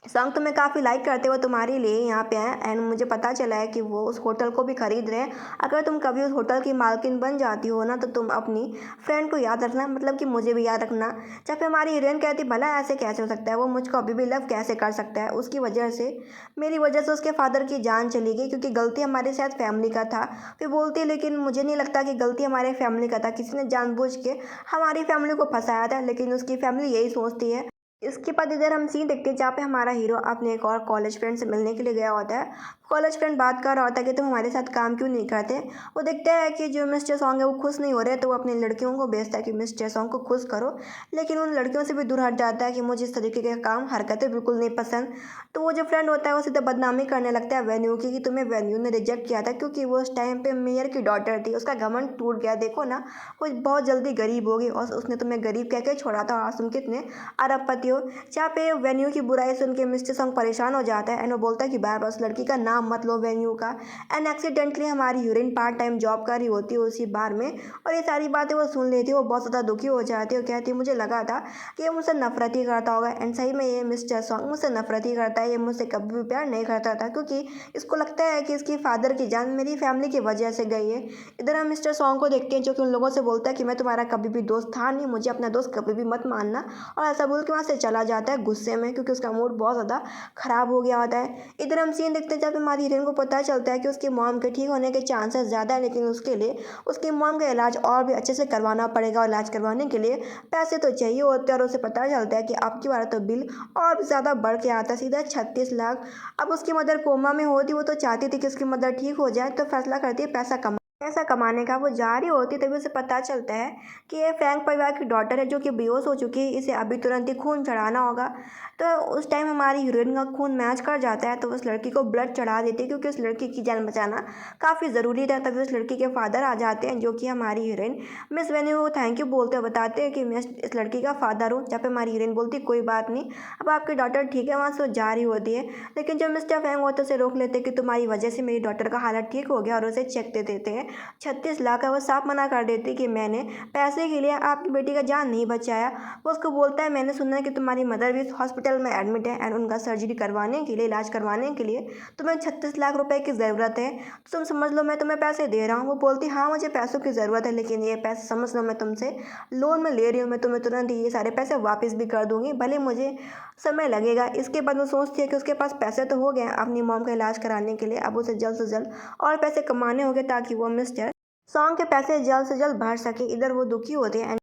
सॉन्ग तुम्हें काफ़ी लाइक करते हुए तुम्हारे लिए यहाँ पे आए एंड मुझे पता चला है कि वो उस होटल को भी खरीद रहे हैं। अगर तुम कभी उस होटल की मालकिन बन जाती हो ना तो तुम अपनी फ्रेंड को याद रखना, मतलब कि मुझे भी याद रखना। जब फिर हमारी हीरोइन कहती भला ऐसे कैसे हो सकता है, वो मुझको अभी भी लव कैसे कर सकता है, उसकी वजह से मेरी वजह से उसके फादर की जान चली गई क्योंकि गलती हमारे साथ फैमिली का था। फिर बोलती है लेकिन मुझे नहीं लगता कि गलती हमारे फैमिली का था, किसी ने जानबूझ के हमारी फैमिली को फंसाया था, लेकिन उसकी फैमिली यही सोचती है। इसके बाद इधर हम सीन देखते हैं जहाँ पे हमारा हीरो अपने एक और कॉलेज फ्रेंड से मिलने के लिए गया होता है। कॉलेज फ्रेंड बात कर रहा होता है कि तुम हमारे साथ काम क्यों नहीं करते। वो देखता है कि जो मिस्टर सॉन्ग है वो खुश नहीं हो रहे, तो वो अपनी लड़कियों को भेजता है कि मिस्टर सॉन्ग को खुश करो, लेकिन उन लड़कियों से भी दूर हट जाता है कि मुझे इस तरीके के काम हरकतें बिल्कुल नहीं पसंद। तो वो जो फ्रेंड होता है वो सीधा बदनामी करने लगता है वेन्यू की, कि तुम्हें वेन्यू ने रिजेक्ट किया था क्योंकि वो उस टाइम पे मेयर की डॉटर थी। उसका घमंड टूट गया, देखो ना, वो बहुत जल्दी गरीब होगी और उसने तुम्हें गरीब कह के छोड़ा था, और आज तुम कितने अरबपति हो। जहाँ पे वेन्यू की बुराई सुन के मिस्टर सॉन्ग परेशान हो जाता है एंड वो बोलता है कि बार बार उस लड़की का नाम मत लो वेन्यू का। एंड एक्सीडेंटली हमारी हीरोइन पार्ट टाइम जॉब कर रही होती है उसी बार में, और ये सारी बातें वो सुन लेती है। वो बहुत ज़्यादा दुखी हो जाती है और कहती है मुझे लगा था कि ये मुझसे नफरत ही करता होगा। एंड सही में ये मिस्टर सॉन्ग मुझसे नफरत ही करता है, ये मुझसे कभी भी प्यार नहीं करता था, क्योंकि इसको लगता है कि इसकी फादर की जान मेरी फैमिली की वजह से गई है। इधर हम मिस्टर सॉन्ग को देखते हैं जो कि उन लोगों से बोलता है कि मैं तुम्हारा कभी भी दोस्त था नहीं, मुझे अपना दोस्त कभी भी मत मानना, और ऐसा बोल के वहाँ से चला जाता है गुस्से में, क्योंकि उसका मूड बहुत ज़्यादा ख़राब हो गया होता है। इधर हम सीन देखते हैं जब हमारी हीरोइन को पता चलता है कि उसकी मॉम के ठीक होने के चांसेस ज़्यादा है, लेकिन उसके लिए उसकी मॉम का इलाज और भी अच्छे से करवाना पड़ेगा, और इलाज करवाने के लिए पैसे तो चाहिए होते हैं। और उसे पता चलता है कि आपकी बार तो बिल और भी ज़्यादा बढ़ के आता है, सीधा 36 लाख। अब उसकी मदर कोमा में होती, वो तो चाहती थी कि उसकी मदर ठीक हो जाए, तो फैसला करती है पैसा कमाने का। वो जा रही होती तभी उसे पता चलता है कि ये फ्रैंक परिवार की डॉटर है जो कि बेहोश हो चुकी है, इसे अभी तुरंत ही खून चढ़ाना होगा। तो उस टाइम हमारी हीरोइन का खून मैच कर जाता है, तो उस लड़की को ब्लड चढ़ा देती है, क्योंकि उस लड़की की जान बचाना काफ़ी ज़रूरी था। तभी उस लड़की के फादर आ जाते हैं, जो कि हमारी हीरोइन मिस वेन्यू को थैंक यू बोलते हुए बताते हैं कि मैं इस लड़की का फादर हूँ। जहाँ पे हमारी हीरोइन बोलती कोई बात नहीं, अब आपकी डॉटर ठीक है। वहाँ से वो जा रही होती है, लेकिन जब मिस्टर फैंग होते उसे रोक लेते हैं कि तुम्हारी वजह से मेरी डॉटर का हालत ठीक हो गया, और उसे चेक दे देते हैं 36 लाख का। वो साफ मना कर देती कि मैंने पैसे के लिए आपकी बेटी का जान नहीं बचाया। वो उसको बोलता है मैंने सुना है कि तुम्हारी मदर भी हॉस्पिटल में एडमिट है, एंड उनका सर्जरी करवाने के लिए, इलाज करवाने के लिए तुम्हें 36 लाख रुपए की ज़रूरत है, तो तुम समझ लो मैं तुम्हें पैसे दे रहा हूँ। वो बोलती हाँ मुझे पैसों की ज़रूरत है, लेकिन ये पैसे समझ लो मैं तुमसे लोन में ले रही हूँ, मैं तुम्हें तुरंत ही ये सारे पैसे वापस भी कर दूंगी, भले मुझे समय लगेगा। इसके बाद वो सोचती है कि उसके पास पैसे तो हो गए अपनी मॉम का इलाज कराने के लिए, अब उसे जल्द से जल्द और पैसे कमाने होंगे ताकि वो मिस्टर सॉन्ग के पैसे जल्द से जल्द भर सके। इधर वो दुखी होते हैं।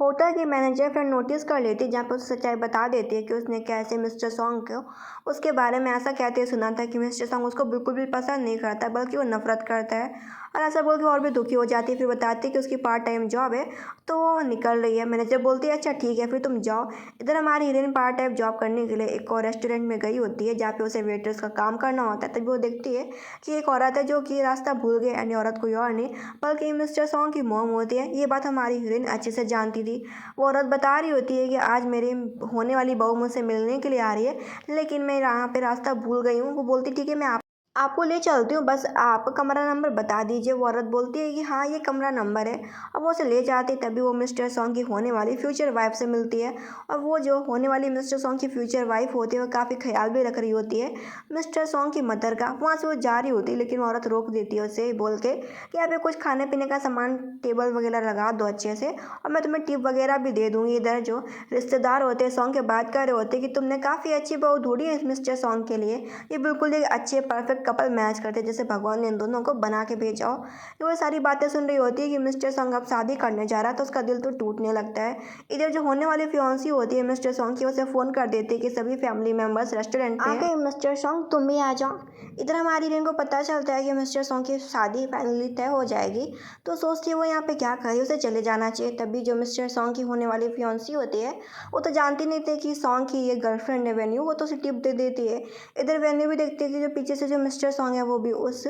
होटल की मैनेजर फिर नोटिस कर लेती है, जहाँ पर उसे सच्चाई बता देती है कि उसने कैसे मिस्टर सॉन्ग को उसके बारे में ऐसा कहते हुए सुना था कि मिस्टर सॉन्ग उसको बिल्कुल भी पसंद नहीं करता, बल्कि वो नफरत करता है। और ऐसा बोल के और भी दुखी हो जाती है। फिर बताती है कि उसकी पार्ट टाइम जॉब है, तो वो निकल रही है। मैनेजर बोलती है अच्छा ठीक है फिर तुम जाओ। इधर हमारी हीरोइन पार्ट टाइम जॉब करने के लिए एक और रेस्टोरेंट में गई होती है, जहाँ पे उसे वेटर्स का काम करना होता है। तभी वो देखती है कि एक औरत है जो कि रास्ता भूल गई, एंड औरत कोई और नहीं बल्कि मिस्टर सॉन्ग की मॉम होती है। ये बात हमारी हीरोइन अच्छे से जानती थी। वो औरत बता रही होती है कि आज मेरी होने वाली बहू मुझसे मिलने के लिए आ रही है, लेकिन मैं यहाँ पे रास्ता भूल गई हूँ। वो बोलती ठीक है मैं आपको ले चलती हूँ, बस आप कमरा नंबर बता दीजिए। वो औरत बोलती है कि हाँ ये कमरा नंबर है। अब वो उसे ले जाती है, तभी वो मिस्टर सॉन्ग की होने वाली फ्यूचर वाइफ से मिलती है। और वो जो होने वाली मिस्टर सॉन्ग की फ्यूचर वाइफ होती है वो काफ़ी ख्याल भी रख रही होती है मिस्टर सॉन्ग की मदर का। वहाँ से वो जा रही होती है, लेकिन वो औरत रोक देती है उसे बोल के कि यहाँ पे कुछ खाने पीने का सामान टेबल वगैरह लगा दो अच्छे से, और मैं तुम्हें टिप वगैरह भी दे दूँगी। इधर जो रिश्तेदार होते हैं सॉन्ग के बात कर रहे होते हैं कि तुमने काफ़ी अच्छी बहू ढूंढी है इस मिस्टर सॉन्ग के लिए, ये बिल्कुल एक अच्छे परफेक्ट कपल मैच करते, जैसे भगवान ने इन दोनों को बना के भेजा हो। तो वो सारी बातें सुन रही होती है कि मिस्टर सॉन्ग अब शादी करने जा रहा है, तो उसका दिल तो टूटने लगता है। इधर जो होने वाली फियांसी होती है मिस्टर सॉन्ग की, उसे फ़ोन कर देती है कि सभी फैमिली मेम्बर्स रेस्टोरेंट पे आ गए, मिस्टर सॉन्ग तुम भी आ जाओ। इधर हमारी हीरोइन को पता चलता है कि मिस्टर सॉन्ग की शादी फाइनली तय हो जाएगी, तो सोचती है वो यहाँ पे क्या करे, उसे चले जाना चाहिए। तभी जो मिस्टर सॉन्ग की होने वाली फियांसी होती है वो तो जानती नहीं थी कि सॉन्ग की ये गर्लफ्रेंड है वेन्यू, वो तो उसे टिप दे देती है। इधर वेन्यू भी देखती है कि जो पीछे से जो मिस्टर सॉन्ग है वो भी उस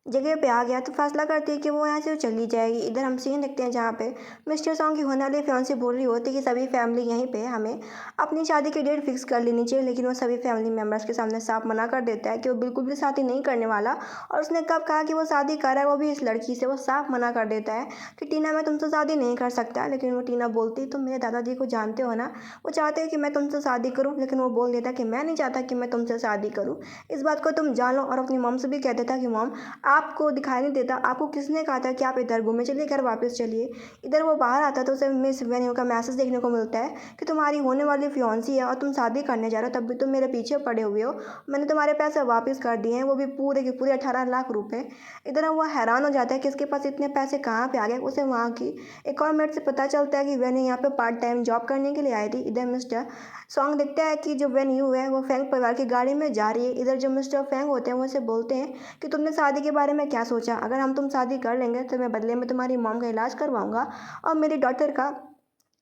जगह पे आ गया, तो फैसला करती है कि वो यहाँ से चली जाएगी। इधर हम सीन देखते हैं जहाँ पे मिस्टर सॉन्ग की होने वाली फियांसी बोल रही होती है कि सभी फैमिली यहीं पे हमें अपनी शादी की डेट फिक्स कर लेनी चाहिए, लेकिन वो सभी फैमिली मेम्बर्स के सामने साफ मना कर देता है कि वो बिल्कुल भी शादी नहीं करने वाला। और उसने कब कहा कि वो शादी कर रहा है, वो भी इस लड़की से, वो साफ मना कर देता है कि टीना मैं तुमसे शादी नहीं कर सकता। लेकिन वो टीना बोलती तुम मेरे दादाजी को जानते हो ना, वो चाहते हैं कि मैं तुमसे शादी करूँ, लेकिन वो बोल देता कि मैं नहीं चाहता कि मैं तुमसे शादी करूँ, इस बात को तुम जान लो। और अपनी मॉम से भी कह देता कि मॉम आपको दिखाई नहीं देता? आपको किसने कहा था कि आप इधर घूमे? चलिए घर वापस चलिए। इधर वो बाहर आता है तो उसे मिस वेन्यू का मैसेज देखने को मिलता है कि तुम्हारी होने वाली फियांसी है और तुम शादी करने जा रहे हो, तब भी तुम मेरे पीछे पड़े हुए हो। मैंने तुम्हारे पैसे वापस कर दिए हैं, वो भी पूरे के पूरे 18 लाख रुपए। इधर वो हैरान हो जाता है कि इसके पास इतने पैसे कहाँ पे आ गए। उसे वहाँ की एक और मेट से पता चलता है कि वेन्यू यहाँ पे पार्ट टाइम जॉब करने के लिए आई थी। इधर मिस्टर सॉन्ग देखता है कि जो वेन्यू है वो फेंग परिवार की गाड़ी में जा रही है। इधर जो मिस्टर फेंग होते हैं वो उसे बोलते हैं कि तुमने शादी के बारे में क्या सोचा? अगर हम तुम शादी कर लेंगे तो मैं बदले में तुम्हारी मॉम का इलाज करवाऊंगा और मेरी डॉटर का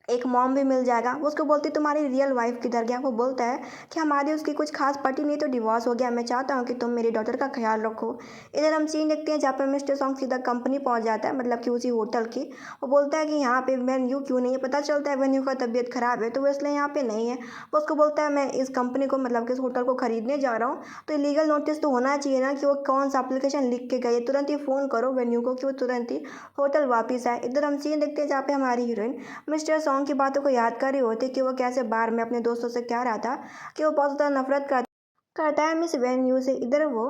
एक मॉम भी मिल जाएगा। वो उसको बोलती तुम्हारी रियल वाइफ किधर गया? वो बोलता है कि हमारी उसकी कुछ खास पटी नहीं तो डिवोर्स हो गया। मैं चाहता हूँ कि तुम मेरी डॉटर का ख्याल रखो। इधर हम सीन देखते हैं जहाँ पर मिस्टर सॉन्ग सीधा कंपनी पहुँच जाता है, मतलब कि उसी होटल की। वो बोलता है कि यहाँ पे वेन्यू क्यों नहीं है? पता चलता है वेन्यू का तबीयत खराब है तो वो इसलिए यहाँ पे नहीं है। वो उसको बोलता है मैं इस कंपनी को, मतलब कि इस होटल को खरीदने जा रहा हूँ, तो लीगल नोटिस तो होना चाहिए ना कि वो कौन सा एप्लीकेशन लिख के गए। तुरंत ही फ़ोन करो वेन्यू को कि वो तुरंत ही होटल वापस आए। इधर हम सीन देखते हैं जहाँ पे हमारी हीरोइन मिस्टर सॉन्ग की बातों को याद कर रही होती कि वो कैसे बार में अपने दोस्तों से कह रहा था कि वो बहुत ज़्यादा नफरत करता है मिस वेन्यू से। इधर वो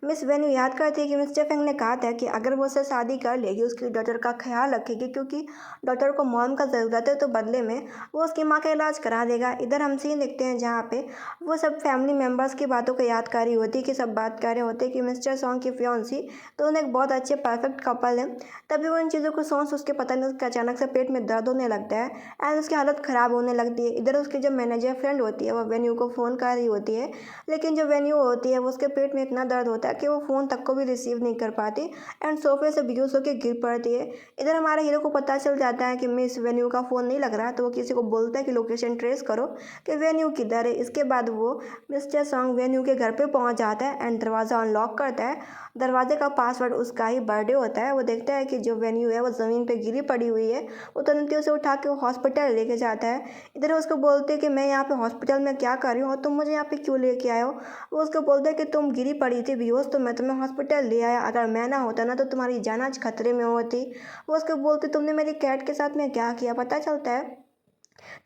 मिस वेन्यू याद करती है कि मिस्टर फेंग ने कहा था कि अगर वो उससे शादी कर लेगी उसकी डॉटर का ख्याल रखेगी, क्योंकि डॉटर को मॉम का ज़रूरत है, तो बदले में वो उसकी माँ का इलाज करा देगा। इधर हम सीन देखते हैं जहाँ पे वो सब फैमिली मेम्बर्स की बातों को याद कर रही होती है कि सब बात कर रहे होते हैं कि मिस्टर सॉन्ग की फियांसी तो उन्हें एक बहुत अच्छे परफेक्ट कपल है। तभी वो इन चीज़ों को सोच उसके पता नहीं उसके अचानक से पेट में दर्द होने लगता है एंड उसकी हालत ख़राब होने लगती है। इधर उसकी जो मैनेजर फ्रेंड होती है वो वेन्यू को फ़ोन कर रही होती है, लेकिन जो वेन्यू होती है वो उसके पेट में इतना दर्द होता है कि वो फ़ोन तक को भी रिसीव नहीं कर पाती एंड सोफे से बेहोश होकर गिर पड़ती है। इधर हमारे हीरो को पता चल जाता है कि मिस वेन्यू का फ़ोन नहीं लग रहा, तो वो किसी को बोलता है कि लोकेशन ट्रेस करो कि वेन्यू किधर है। इसके बाद वो मिस्टर सॉन्ग वेन्यू के घर पे पहुंच जाता है एंड दरवाज़ा अनलॉक करता है। दरवाजे का पासवर्ड उसका ही बर्थडे होता है। वो देखता है कि जो वेन्यू है वो ज़मीन पे गिरी पड़ी हुई है। वो तुरंत ही उसे उठा के हॉस्पिटल लेके जाता है। इधर उसको बोलते हैं कि मैं यहाँ पे हॉस्पिटल में क्या कर रही हूँ और तुम मुझे यहाँ पे क्यों लेके आए हो? वो उसको बोलता है कि तुम गिरी पड़ी थी बेहोश, तो मैं तुम्हें हॉस्पिटल ले आया। अगर मैं ना होता ना तो तुम्हारी जान आज खतरे में होती। वो उसको बोलती तुमने मेरी कैट के साथ में क्या किया? पता चलता है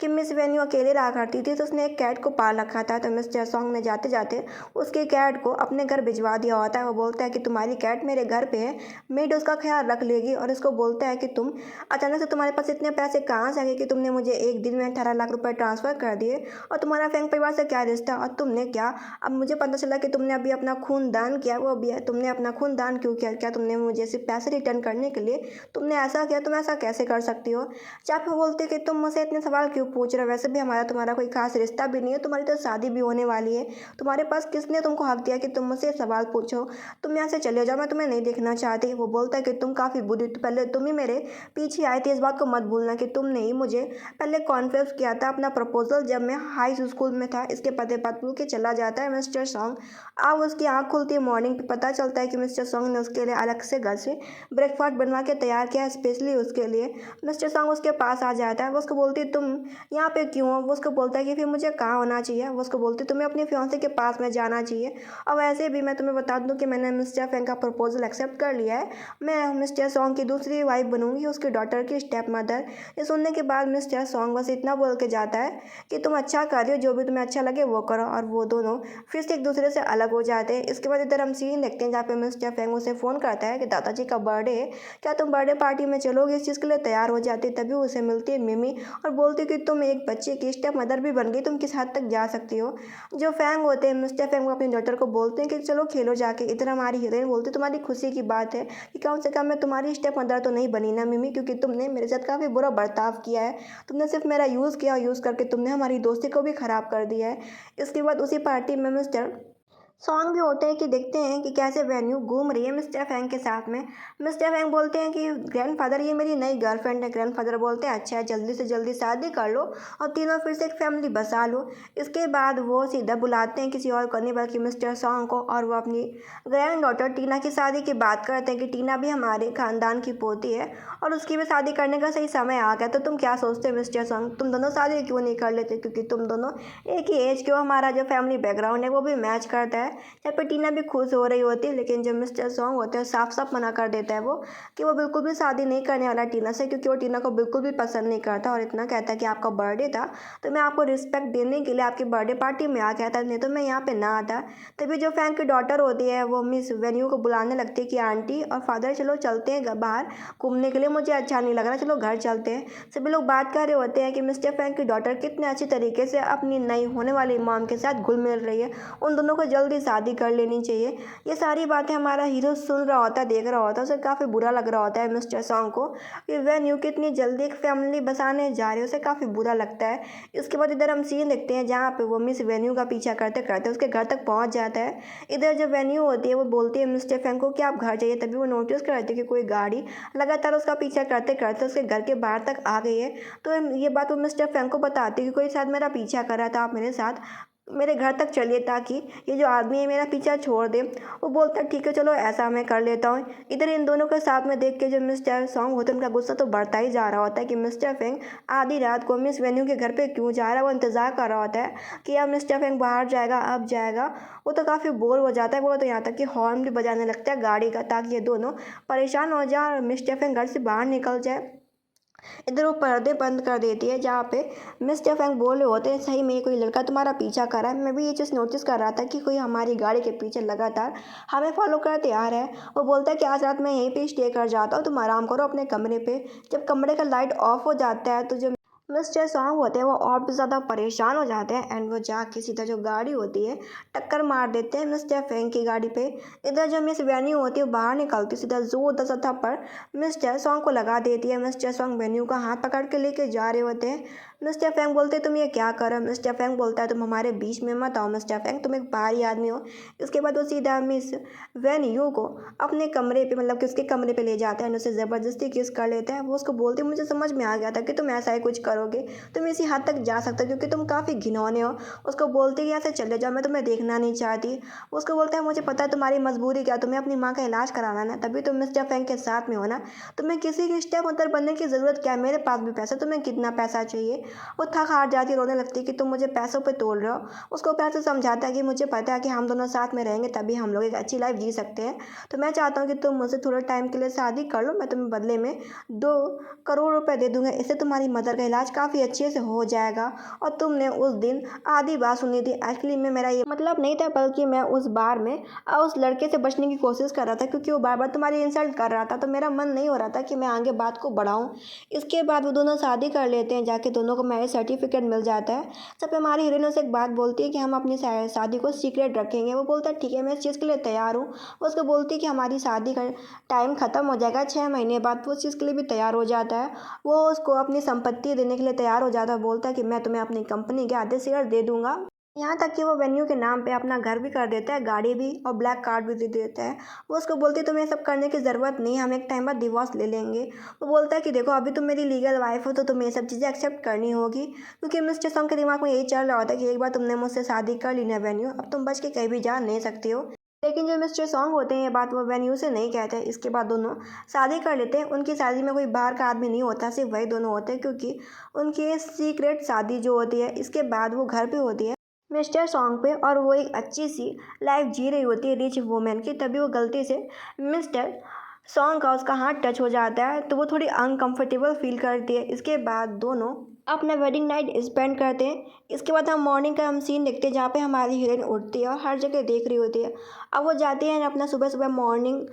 कि मिस वेन्यू अकेले रहा करती थी तो उसने एक कैट को पाल रखा था। तो मिस्टर सॉन्ग ने जाते जाते उसकी कैट को अपने घर भिजवा दिया होता है। वो बोलता है कि तुम्हारी कैट मेरे घर पे है, मेड उसका ख्याल रख लेगी। और इसको बोलता है कि तुम अचानक से तुम्हारे पास इतने पैसे कहाँ से आ गए कि तुमने मुझे एक दिन में 18 लाख रुपए ट्रांसफ़र कर दिए, और तुम्हारा फैंग परिवार से क्या रिश्ता और तुमने क्या? अब मुझे पता चला कि तुमने अभी अपना खून दान किया। वो अभी तुमने अपना खून दान क्यों किया? क्या तुमने मुझे सिर्फ पैसे रिटर्न करने के लिए तुमने ऐसा किया? तुम ऐसा कैसे कर सकती हो? चापे बोलते कि तुम मुझसे इतने सवाल क्यों पूछ रहे हो? वैसे भी हमारा तुम्हारा कोई खास रिश्ता भी नहीं है, तुम्हारी तो शादी भी होने वाली है। तुम्हारे पास किसने तुमको हक दिया कि तुम मुझसे सवाल पूछो? तुम यहाँ से चले जाओ, मैं तुम्हें नहीं देखना चाहती। वो बोलता है कि तुम काफ़ी बुरी, तो पहले तुम ही मेरे पीछे आई थी। इस बात को मत भूलना कि तुमने ही मुझे पहले कॉन्फ्रेंस किया था अपना प्रपोजल जब मैं हाई स्कूल में था। इसके पते बात भूल के चला जाता है मिस्टर सॉन्ग। अब उसकी आँख खुलती है मॉर्निंग पे, पता चलता है कि मिस्टर सॉन्ग ने उसके लिए अलग से घर से ब्रेकफास्ट बनवा के तैयार किया है स्पेशली उसके लिए। मिस्टर सॉन्ग उसके पास आ जाता है। वो उसको बोलती है तुम यहाँ पे क्यों हो? वो उसको बोलता है कि फिर मुझे कहाँ होना चाहिए? वो उसको बोलती है तुम्हें अपने फियांसे के पास में जाना चाहिए। और वैसे भी मैं तुम्हें बता दूँ कि मैंने मिस्टर फैंग का प्रपोजल एक्सेप्ट कर लिया है। मैं मिस्टर सॉन्ग की दूसरी वाइफ बनूंगी, उसकी डॉटर की स्टेप मदर। ये सुनने के बाद मिस्टर सॉन्ग बस इतना बोल के जाता है कि तुम अच्छा कर रही हो, जो भी तुम्हें अच्छा लगे वो करो। और वो दोनों फिर से एक दूसरे से अलग हो जाते हैं। इसके बाद इधर हम सीन देखते हैं जहाँ पे मिस्टर फैंग उसे फ़ोन करता है कि दादाजी का बर्थडे है, क्या तुम बर्थडे पार्टी में चलोगे? इस चीज़ के लिए तैयार हो जाती है। तभी उसे मिलती है मिमी और बोलती है कि तुम एक बच्चे की स्टेप मदर भी बन गई, तुम किस हद तक जा सकती हो? जो फैंग होते हैं मिस्टर फैंग वो अपनी डॉटर को बोलते हैं कि चलो खेलो जाके। इधर हमारी हीरोइन बोलती है तुम्हारी खुशी की बात है कि कम से कम मैं तुम्हारी स्टेप मदर तो नहीं बनी ना मिमी, क्योंकि तुमने मेरे साथ काफ़ी बुरा बर्ताव किया है। तुमने सिर्फ मेरा यूज़ किया और यूज़ करके तुमने हमारी दोस्ती को भी ख़राब कर दिया है। इसके बाद उसी पार्टी में मिस्टर सॉन्ग भी होते हैं कि देखते हैं कि कैसे वेन्यू घूम रही है मिस्टर फैंग के साथ में। मिस्टर फैंग बोलते हैं कि ग्रैंडफादर ये मेरी नई गर्लफ्रेंड है। ग्रैंडफादर बोलते हैं अच्छा है, जल्दी से जल्दी शादी कर लो और तीनों फिर से एक फैमिली बसा लो। इसके बाद वो सीधा बुलाते हैं किसी और को नहीं बल्कि मिस्टर सॉन्ग को, और वो अपनी ग्रैंड डॉटर टीना की शादी की बात करते हैं कि टीना भी हमारे खानदान की पोती है और उसकी भी शादी करने का सही समय आ गया। तो तुम क्या सोचते हो मिस्टर सॉन्ग, तुम दोनों शादी क्यों नहीं कर लेते? क्योंकि तुम दोनों एक ही एज के हो, हमारा जो फैमिली बैकग्राउंड है वो भी मैच करता है। है। यहाँ पे टीना भी खुश हो रही होती है, लेकिन जो मिस्टर सॉन्ग होते हैं साफ साफ मना कर देता है वो कि वो बिल्कुल भी शादी नहीं करने वाला टीना से, क्योंकि वो टीना को बिल्कुल भी पसंद नहीं करता। और इतना कहता है कि आपका बर्थडे था तो मैं आपको रिस्पेक्ट देने के लिए आपकी बर्थडे पार्टी में आ गया था, नहीं तो मैं यहाँ पे ना आता। तभी जो फैंक की डॉटर होती है वो मिस वेन्यू को बुलाने लगती है कि आंटी और फादर चलो चलते हैं बाहर घूमने के लिए, मुझे अच्छा नहीं लग रहा, चलो घर चलते हैं। सभी लोग बात कर रहे होते हैं कि मिस्टर फैंक की डॉटर कितने अच्छी तरीके से अपनी नई होने वाली मॉम के साथ घुल मिल रही है, उन दोनों को जल्दी शादी कर लेनी चाहिए। ये सारी बातें हमारा हीरो सुन रहा होता है, देख रहा होता है, उसे काफ़ी बुरा लग रहा होता है मिस्टर सॉन्ग को कि वेन्यू कितनी जल्दी एक फैमिली बसाने जा रही है, उसे काफ़ी बुरा लगता है। इसके बाद इधर हम सीन देखते हैं जहाँ पे वो मिस वेन्यू का पीछा करते करते उसके घर तक पहुँच जाता है। इधर जो वेन्यू होती है वो बोलती है मिस्टर फैंक को कि आप घर जाइए, तभी वो नोटिस करते हैं कि कोई गाड़ी लगातार उसका पीछा करते करते उसके घर के बाहर तक आ गई है। तो ये बात वो मिस्टर फैंक को बताती है कि कोई शायद मेरा पीछा कर रहा था, आप मेरे साथ मेरे घर तक चलिए ताकि ये जो आदमी है मेरा पीछा छोड़ दे। वो बोलता है ठीक है चलो ऐसा मैं कर लेता हूँ। इधर इन दोनों के साथ में देख के जो मिस्टर सॉन्ग होता है उनका गुस्सा तो बढ़ता ही जा रहा होता है कि मिस्टर फैंक आधी रात को मिस वेन्यू के घर पे क्यों जा रहा है। वो इंतज़ार कर रहा होता है कि अब मिस्टर फैंक बाहर जाएगा, अब जाएगा। वो तो काफ़ी बोर हो जाता है, वो तो यहाँ तक कि हॉर्न भी बजाने लगता है गाड़ी का ताकि ये दोनों परेशान हो जाए और मिस्टर फैंक घर से बाहर निकल जाए। इधर वो पर्दे बंद कर देती है जहाँ पे मिस्टर फैंक बोल रहे होते हैं सही में कोई लड़का तुम्हारा पीछा कर रहा है। मैं भी ये चीज़ नोटिस कर रहा था कि कोई हमारी गाड़ी के पीछे लगातार हमें फॉलो करते आ रहा है। वो बोलता है कि आज रात मैं यहीं पे स्टे कर जाता हूँ, तुम आराम करो अपने कमरे पे। जब कमरे का लाइट ऑफ हो जाता है तो जो मिस्टर सॉन्ग होते हैं वो और भी ज़्यादा परेशान हो जाते हैं एंड वो जाके सीधा जो गाड़ी होती है टक्कर मार देते हैं मिस्टर फैंक की गाड़ी पे। इधर जो मिस वेन्यू होती है बाहर निकलती है, सीधा जोरदार सा थप्पड़ मिस्टर सॉन्ग को लगा देती है। मिस्टर सॉन्ग वेन्यू का हाथ पकड़ के लेके जा रहे होते हैं। मिस्टर फैंक बोलते हैं तुम ये क्या कर रहे हो। मिस्टर फैंक बोलता है तुम हमारे बीच में मत आओ मिस्टर फैंक, तुम एक बाहरी आदमी हो। इसके बाद वो सीधा मिस वेन्यू को अपने कमरे पे मतलब कि उसके कमरे पे ले जाता है एंड उसे ज़बरदस्ती किस कर लेता है। वो उसको बोलते मुझे समझ में आ गया था कि तुम ऐसा ही कुछ करोगे, तुम इसी हद तक जा सकते हो क्योंकि तुम काफ़ी घिनौने हो। उसको बोलते कि ऐसे चले जाओ, मैं तुम्हें देखना नहीं चाहती। उसको बोलता है मुझे पता है तुम्हारी मजबूरी क्या, तुम्हें अपनी माँ का इलाज कराना है ना, तभी तुम मिस्टर फैंक के साथ में हो ना। तुम्हें किसी की स्टेप मदर बनने की ज़रूरत क्या है, मेरे पास भी पैसा, तुम्हें कितना पैसा चाहिए। वो थक हार जाती है, रोने लगती है कि तुम मुझे पैसों पे तोल रहे हो। उसको प्यार से समझाता है कि मुझे पता है कि हम दोनों साथ में रहेंगे तभी हम लोग एक अच्छी लाइफ जी सकते हैं। तो मैं चाहता हूँ कि तुम मुझसे थोड़े टाइम के लिए शादी कर लो, मैं तुम्हें बदले में 2 करोड़ रुपए दे दूंगा, इससे तुम्हारी मदर का इलाज काफ़ी अच्छे से हो जाएगा। और तुमने उस दिन आधी बात सुनी थी, एक्चुअली में मेरा ये मतलब नहीं था, बल्कि मैं उस बार में उस लड़के से बचने की कोशिश कर रहा था क्योंकि वो बार बार तुम्हारी इंसल्ट कर रहा था, तो मेरा मन नहीं हो रहा था कि मैं आगे बात को बढ़ाऊँ। इसके बाद वो दोनों शादी कर लेते हैं, जाके दोनों को मैरिज सर्टिफिकेट मिल जाता है। जब हमारी हीरोइन उसे एक बात बोलती है कि हम अपनी शादी को सीक्रेट रखेंगे। वो बोलता है ठीक है मैं इस चीज़ के लिए तैयार हूँ। वो उसको बोलती है कि हमारी शादी का टाइम ख़त्म हो जाएगा 6 महीने बाद। वो उस चीज़ के लिए भी तैयार हो जाता है। वो उसको अपनी संपत्ति देने के लिए तैयार हो जाता है, बोलता है कि मैं तुम्हें अपनी कंपनी के आधे शेयर दे दूंगा। यहाँ तक कि वो वेन्यू के नाम पे अपना घर भी कर देता है, गाड़ी भी और ब्लैक कार्ड भी दे देता है। वो उसको बोलती है तुम्हें ये सब करने की ज़रूरत नहीं, हम एक टाइम बाद डिवोर्स ले लेंगे। वो बोलता है कि देखो अभी तुम मेरी लीगल वाइफ हो तो तुम्हें ये सब चीज़ें एक्सेप्ट करनी होगी, क्योंकि मिस्टर सॉन्ग के दिमाग में यही चल रहा होता है कि एक बार तुमने मुझसे शादी कर ली ना वेन्यू, अब तुम बच के कहीं भी जा नहीं सकती हो। लेकिन जो मिस्टर सॉन्ग होते हैं ये बात वो वेन्यू से नहीं कहते। इसके बाद दोनों शादी कर लेते हैं। उनकी शादी में कोई बाहर का आदमी नहीं होता, सिर्फ वही दोनों होते हैं, क्योंकि उनकी सीक्रेट शादी जो होती है इसके बाद वो घर पे होती है मिस्टर सॉन्ग पे, और वो एक अच्छी सी लाइफ जी रही होती है रिच वुमेन की। तभी वो गलती से मिस्टर सॉन्ग का उसका हाथ टच हो जाता है, तो वो थोड़ी अनकंफर्टेबल फील करती है। इसके बाद दोनों अपना वेडिंग नाइट स्पेंड करते हैं। इसके बाद हम मॉर्निंग का सीन देखते हैं जहाँ पे हमारी हीरोइन उठती है और हर जगह देख रही होती है। अब वो जाती है अपना सुबह सुबह मॉर्निंग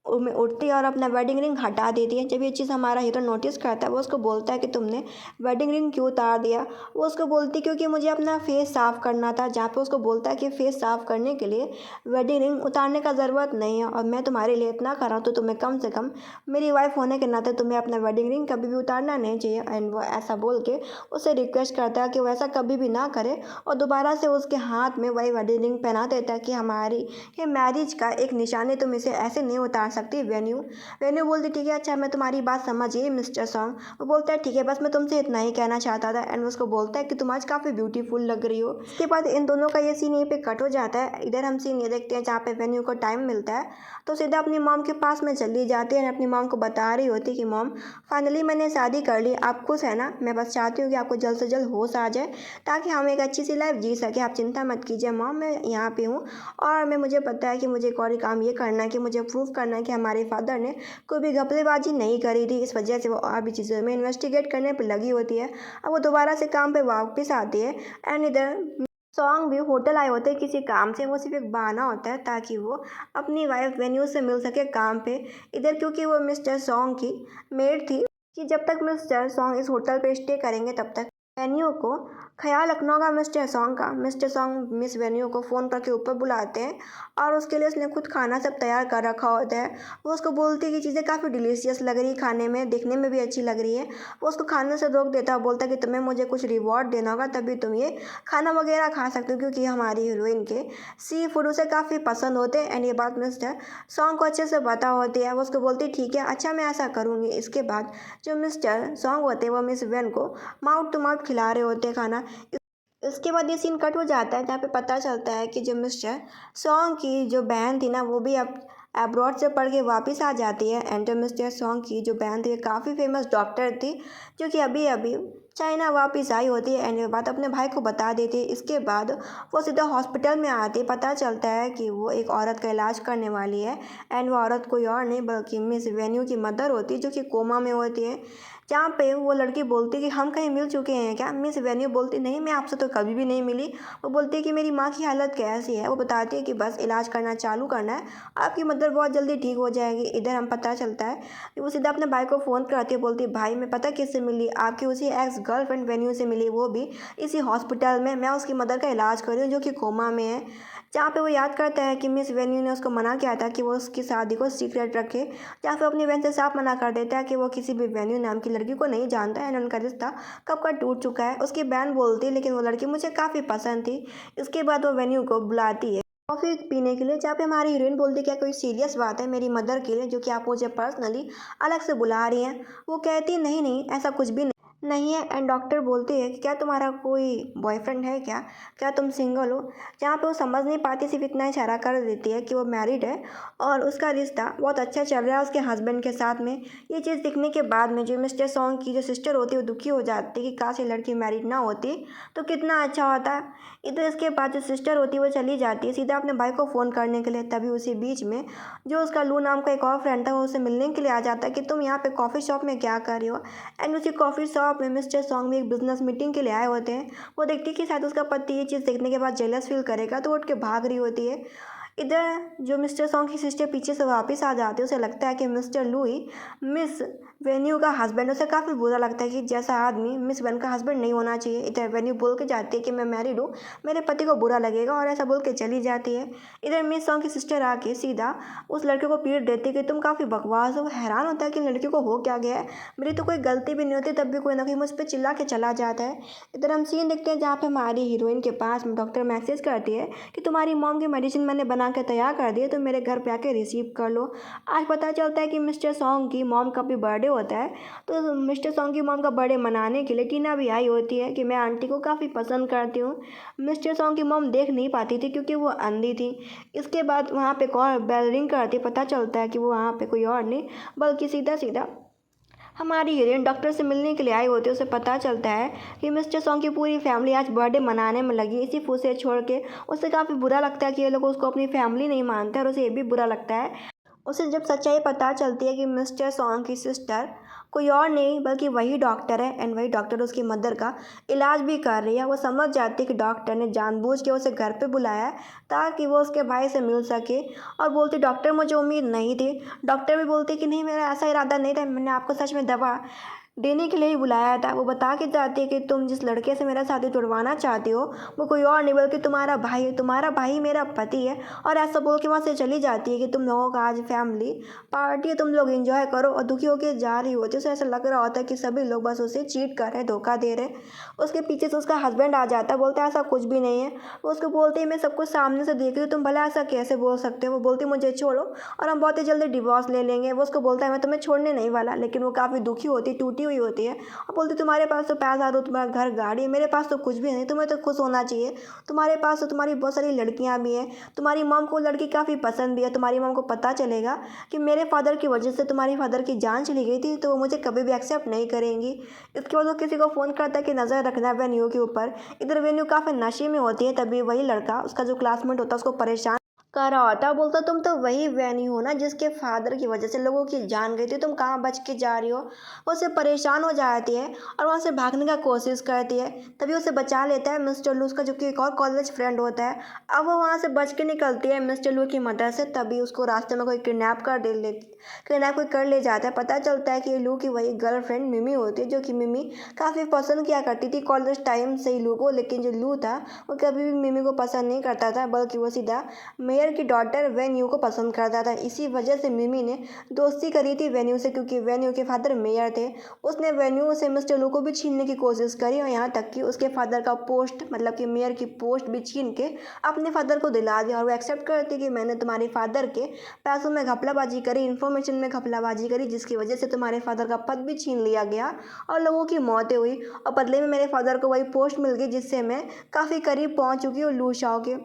में उठती है और अपना वेडिंग रिंग हटा देती है। जब ये चीज़ हमारा हीरो नोटिस करता है वो उसको बोलता है कि तुमने वेडिंग रिंग क्यों उतार दिया। वो उसको बोलती क्योंकि मुझे अपना फेस साफ़ करना था, जहाँ पे उसको बोलता है कि फेस साफ़ करने के लिए वेडिंग रिंग उतारने का ज़रूरत नहीं है, और मैं तुम्हारे लिए इतना कर रहा हूँ तो तुम्हें कम से कम मेरी वाइफ होने के नाते तुम्हें अपना वेडिंग रिंग कभी भी उतारना नहीं चाहिए। एंड वो ऐसा बोल के उसे रिक्वेस्ट करता है कि वो ऐसा कभी भी ना करे, और दोबारा से उसके हाथ में वही वेडिंग रिंग पहना देता है कि हमारी ये मैरिज का एक निशान है, तुम इसे ऐसे नहीं उतार सकती वेन्यू। वेन्यू बोलती ठीक है, अच्छा मैं तुम्हारी बात समझ गई मिस्टर सॉन्ग। वो बोलता है ठीक है, बस मैं तुमसे इतना ही कहना चाहता था। एंड उसको बोलता है कि तुम आज काफ़ी ब्यूटीफुल लग रही हो। इसके बाद इन दोनों का ये सीन यहीं पे कट हो जाता है। इधर हम सीन ये देखते हैं जहाँ पे वेन्यू को टाइम मिलता है तो सीधा अपनी मॉम के पास में चली जाती है। अपनी मॉम को बता रही होती कि मॉम फाइनली मैंने शादी कर ली, आप खुश है ना? मैं बस चाहती हूँ कि आपको जल्द से जल्द होश आ जाए ताकि हम एक अच्छी सी लाइफ जी सके। आप चिंता मत कीजिए मॉम, मैं यहाँ पे हूँ और मुझे पता है कि मुझे एक और काम ये करना है कि मुझे प्रूव करना है कि हमारे फादर ने कोई भी घपलेबाजी नहीं करी थी। इस वजह से वो और भी चीज़ों में इन्वेस्टिगेट करने पर लगी होती है। अब वो दोबारा से काम पे वापस आती है। एंड इधर सॉन्ग भी होटल आए होते हैं किसी काम से। वो सिर्फ एक बहाना होता है ताकि वो अपनी वाइफ वेन्यू से मिल सके काम पे। इधर क्योंकि वो मिस्टर सॉन्ग की मेड थी कि जब तक मिस्टर सॉन्ग इस होटल पे स्टे करेंगे तब तक वेन्यू को ख्याल रखना होगा मिस्टर सॉन्ग का। मिस्टर सॉन्ग मिस वेन्यू को फ़ोन करके ऊपर बुलाते हैं और उसके लिए उसने खुद खाना सब तैयार कर रखा होता है। वो उसको बोलती है कि चीज़ें काफ़ी डिलीशियस लग रही है, खाने में देखने में भी अच्छी लग रही है। वो उसको खाने से रोक देता है, बोलता है कि तुम्हें मुझे कुछ रिवॉर्ड देना होगा तभी तुम ये खाना वगैरह खा सकते हो, क्योंकि हमारी हीरोइन के सी फूड उसे काफ़ी पसंद होते हैं। एंड ये बात मिस्टर सॉन्ग को अच्छे से पता होती है। वो उसको बोलती ठीक है, अच्छा मैं ऐसा करूँगी। इसके बाद जो मिस्टर सॉन्ग होते हैं वो मिस वेन को माउथ टू माउथ खिला रहे होते हैं खाना। इसके बाद ये सीन कट हो जाता है जहाँ पे पता चलता है कि जो मिस्टर सॉन्ग की जो बहन थी ना वो भी अब अब्रॉड से पढ़ के वापस आ जाती है। एंड जो मिस्टर सॉन्ग की जो बहन थी काफ़ी फेमस डॉक्टर थी जो कि अभी अभी चाइना वापस आई होती है। एंड ये बात अपने भाई को बता देती है। इसके बाद वो सीधा हॉस्पिटल में आती है। पता चलता है कि वो एक औरत का इलाज करने वाली है। एंड वो औरत कोई और नहीं बल्कि मिस वेन्यू की मदर होती है जो कि कोमा में होती है। जहाँ पे वो लड़की बोलती है कि हम कहीं मिल चुके हैं क्या? मिस वेन्यू बोलती नहीं, मैं आपसे तो कभी भी नहीं मिली। वो बोलती है कि मेरी माँ की हालत कैसी है? वो बताती है कि बस इलाज करना चालू करना है, आपकी मदर बहुत जल्दी ठीक हो जाएगी। इधर हम पता चलता है कि वो सीधा अपने भाई को फ़ोन करती है, बोलती है भाई मैं पता किससे मिली, आपकी उसी एक्स गर्लफ्रेंड वेन्यू से मिली, वो भी इसी हॉस्पिटल में। मैं उसकी मदर का इलाज कर रही हूँ जो कि कोमा में है। जहाँ पे वो याद करता है कि मिस वेन्यू ने उसको मना किया था कि वो उसकी शादी को सीक्रेट रखे। या फिर अपनी बहन से साफ मना कर देता है कि वो किसी भी वेन्यू नाम की लड़की को नहीं जानता है। उनका रिश्ता कब का टूट चुका है। उसकी बहन बोलती है लेकिन वो लड़की मुझे काफ़ी पसंद थी। इसके बाद वो वेन्यू को बुलाती है कॉफ़ी पीने के लिए, जहाँ पे हमारी हीरोइन बोलती है क्या कोई सीरियस बात है मेरी मदर के लिए जो कि आप मुझे पर्सनली अलग से बुला रही हैं? वो कहती नहीं नहीं ऐसा कुछ भी नहीं है। एंड डॉक्टर बोलते हैं कि क्या तुम्हारा कोई बॉयफ्रेंड है क्या? क्या तुम सिंगल हो? जहाँ पे वो समझ नहीं पाती, सिर्फ इतना इशारा कर देती है कि वो मैरिड है और उसका रिश्ता बहुत अच्छा चल रहा है उसके हस्बैंड के साथ में। ये चीज़ दिखने के बाद में जो मिस्टर सॉन्ग की जो सिस्टर होती है वो दुखी हो जाती है कि काश ये लड़की मैरिड ना होती तो कितना अच्छा होता। इधर इसके बाद जो सिस्टर होती है वो चली जाती है सीधा अपने भाई को फ़ोन करने के लिए। तभी उसी बीच में जो उसका लू नाम का एक और फ्रेंड था वो उसे मिलने के लिए आ जाता है कि तुम यहाँ पे कॉफ़ी शॉप में क्या कर रही हो। एंड उसी कॉफ़ी शॉप में मिस्टर सॉन्ग भी एक बिजनेस मीटिंग के लिए आए होते हैं। वो देखती है कि शायद उसका पति ये चीज़ देखने के बाद जेलस फील करेगा तो वो उठ के भाग रही होती है। इधर जो मिस्टर सॉन्ग की सिस्टर पीछे से वापस आ जाती है। उसे लगता है कि मिस्टर लुई मिस वेन्यू का हस्बैंड, उसे काफ़ी बुरा लगता है कि जैसा आदमी मिस वेन का हस्बैंड नहीं होना चाहिए। इधर वेन्यू बोल के जाती है कि मैं मैरिड हूँ, मेरे पति को बुरा लगेगा, और ऐसा बोल के चली जाती है। इधर मिस सॉन्ग की सिस्टर आके सीधा उस लड़के को पीट देती है कि तुम काफ़ी बकवास हो। हैरान होता है कि लड़के को हो क्या गया है, मेरी तो कोई गलती भी नहीं होती तब भी कोई ना कोई मुझ पर चिल्ला के चला जाता है। इधर हम सीन देखते हैं जहाँ पे हमारी हीरोइन के पास में डॉक्टर मैसेज करती है कि तुम्हारी मॉम की मेडिसिन मैंने बना के तैयार कर दी है, तो मेरे घर पे आके रिसीव कर लो। आज पता चलता है कि मिस्टर सॉन्ग की मॉम का भी बर्थडे होता है, तो मिस्टर सॉन्ग की मॉम का बर्थडे मनाने के लिए टीना भी आई होती है कि मैं आंटी को काफ़ी पसंद करती हूँ। मिस्टर सॉन्ग की मॉम देख नहीं पाती थी क्योंकि वो अंधी थी। इसके बाद वहाँ पे कॉल बेल रिंग करती, पता चलता है कि वो वहाँ पे कोई और नहीं बल्कि सीधा सीधा हमारी हीरोइन डॉक्टर से मिलने के लिए आई होती है। उसे पता चलता है कि मिस्टर सॉन्ग की पूरी फैमिली आज बर्थडे मनाने में लगी, इसी उसे छोड़ के। उसे काफ़ी बुरा लगता है कि ये लोग उसको अपनी फैमिली नहीं मानते, और उसे ये भी बुरा लगता है उसे जब सच्चाई पता चलती है कि मिस्टर सॉन्ग की सिस्टर कोई और नहीं बल्कि वही डॉक्टर है। एंड वही डॉक्टर उसकी मदर का इलाज भी कर रही है। वो समझ जाती है कि डॉक्टर ने जानबूझ के उसे घर पे बुलाया है ताकि वो उसके भाई से मिल सके, और बोलती डॉक्टर मुझे उम्मीद नहीं थी। डॉक्टर भी बोलती कि नहीं मेरा ऐसा इरादा नहीं था, मैंने आपको सच में दवा देने के लिए ही बुलाया था। वो बता के जाती है कि तुम जिस लड़के से मेरा शादी तुड़वाना चाहती हो वो कोई और नहीं बल्कि तुम्हारा भाई है, तुम्हारा भाई मेरा पति है। और ऐसा बोल के वहाँ से चली जाती है कि तुम लोगों का आज फैमिली पार्टी है, तुम लोग एंजॉय करो। और दुखी होकर जा रही होती है, उसे ऐसा लग रहा होता है कि सभी लोग बस उसे चीट कर रहे हैं, धोखा दे रहे हैं। उसके पीछे से उसका हस्बैंड आ जाता है, बोलता है ऐसा कुछ भी नहीं है। वो उसको बोलती है मैं सब कुछ सामने से देख रही हूँ, तुम भला ऐसा कैसे बोल सकते हो। वो बोलती है मुझे छोड़ो और हम बहुत ही जल्दी डिवोर्स ले लेंगे। वो उसको बोलता है मैं तुम्हें छोड़ने नहीं वाला, लेकिन वो काफ़ी दुखी होती है, टूटी हुई होती है और बोलती तुम्हारे पास तो पैसा दो, तुम्हारा घर गाड़ी है, मेरे पास तो कुछ भी नहीं, तुम्हें तो खुश होना चाहिए। तुम्हारे पास तो तुम्हारी बहुत सारी लड़कियां भी हैं, तुम्हारी मॉम को लड़की काफ़ी पसंद भी है। तुम्हारी मॉम को पता चलेगा कि मेरे फादर की वजह से तुम्हारी फादर की जान चली गई थी, तो वो मुझे कभी भी एक्सेप्ट नहीं करेंगी। इसके बाद वो किसी को फ़ोन करता है कि नज़र रखना वेन्यू के ऊपर। इधर वेन्यू काफ़ी नशे में होती है, तभी वही लड़का उसका जो क्लासमेट होता है उसको परेशान कर रहा होता है। बोलता तुम तो वही वैनी हो ना जिसके फादर की वजह से लोगों की जान गई थी, तुम कहाँ बच के जा रही हो। वो उससे परेशान हो जाती है और वहाँ से भागने का कोशिश करती है। तभी उसे बचा लेता है मिस्टर लू, उसका जो कि एक और कॉलेज फ्रेंड होता है। अब वो वहाँ से बच के निकलती है मिस्टर लू की मदद से। तभी उसको रास्ते में कोई किडनैप कोई कर ले जाता है। पता चलता है कि लू की वही गर्लफ्रेंड मिमी होती है, जो कि मिमी काफ़ी पसंद किया करती थी कॉलेज टाइम से ही लू को। लेकिन जो लू था वो कभी भी मिमी को पसंद नहीं करता था, बल्कि वो सीधा मेयर की डॉटर वेन्यू को पसंद करता था। इसी वजह से मिमी ने दोस्ती करी थी वेन्यू से, क्योंकि वेन्यू के फादर मेयर थे। उसने वेन्यू से मिस्टर लू को भी छीनने की कोशिश करी और यहाँ तक कि उसके फादर का पोस्ट मतलब कि मेयर की पोस्ट भी छीन के अपने फादर को दिला दिया। और वो एक्सेप्ट करती कि मैंने तुम्हारे फादर के पैसों में घपलाबाजी करी, इन्फॉर्मेशन में घपलाबाजी करी, जिसकी वजह से तुम्हारे फादर का पद भी छीन लिया गया और लोगों की मौतें हुई। और बदले में मेरे फादर को वही पोस्ट मिल गई जिससे मैं काफ़ी करीब पहुंच चुकी हूँ लू शाओ के।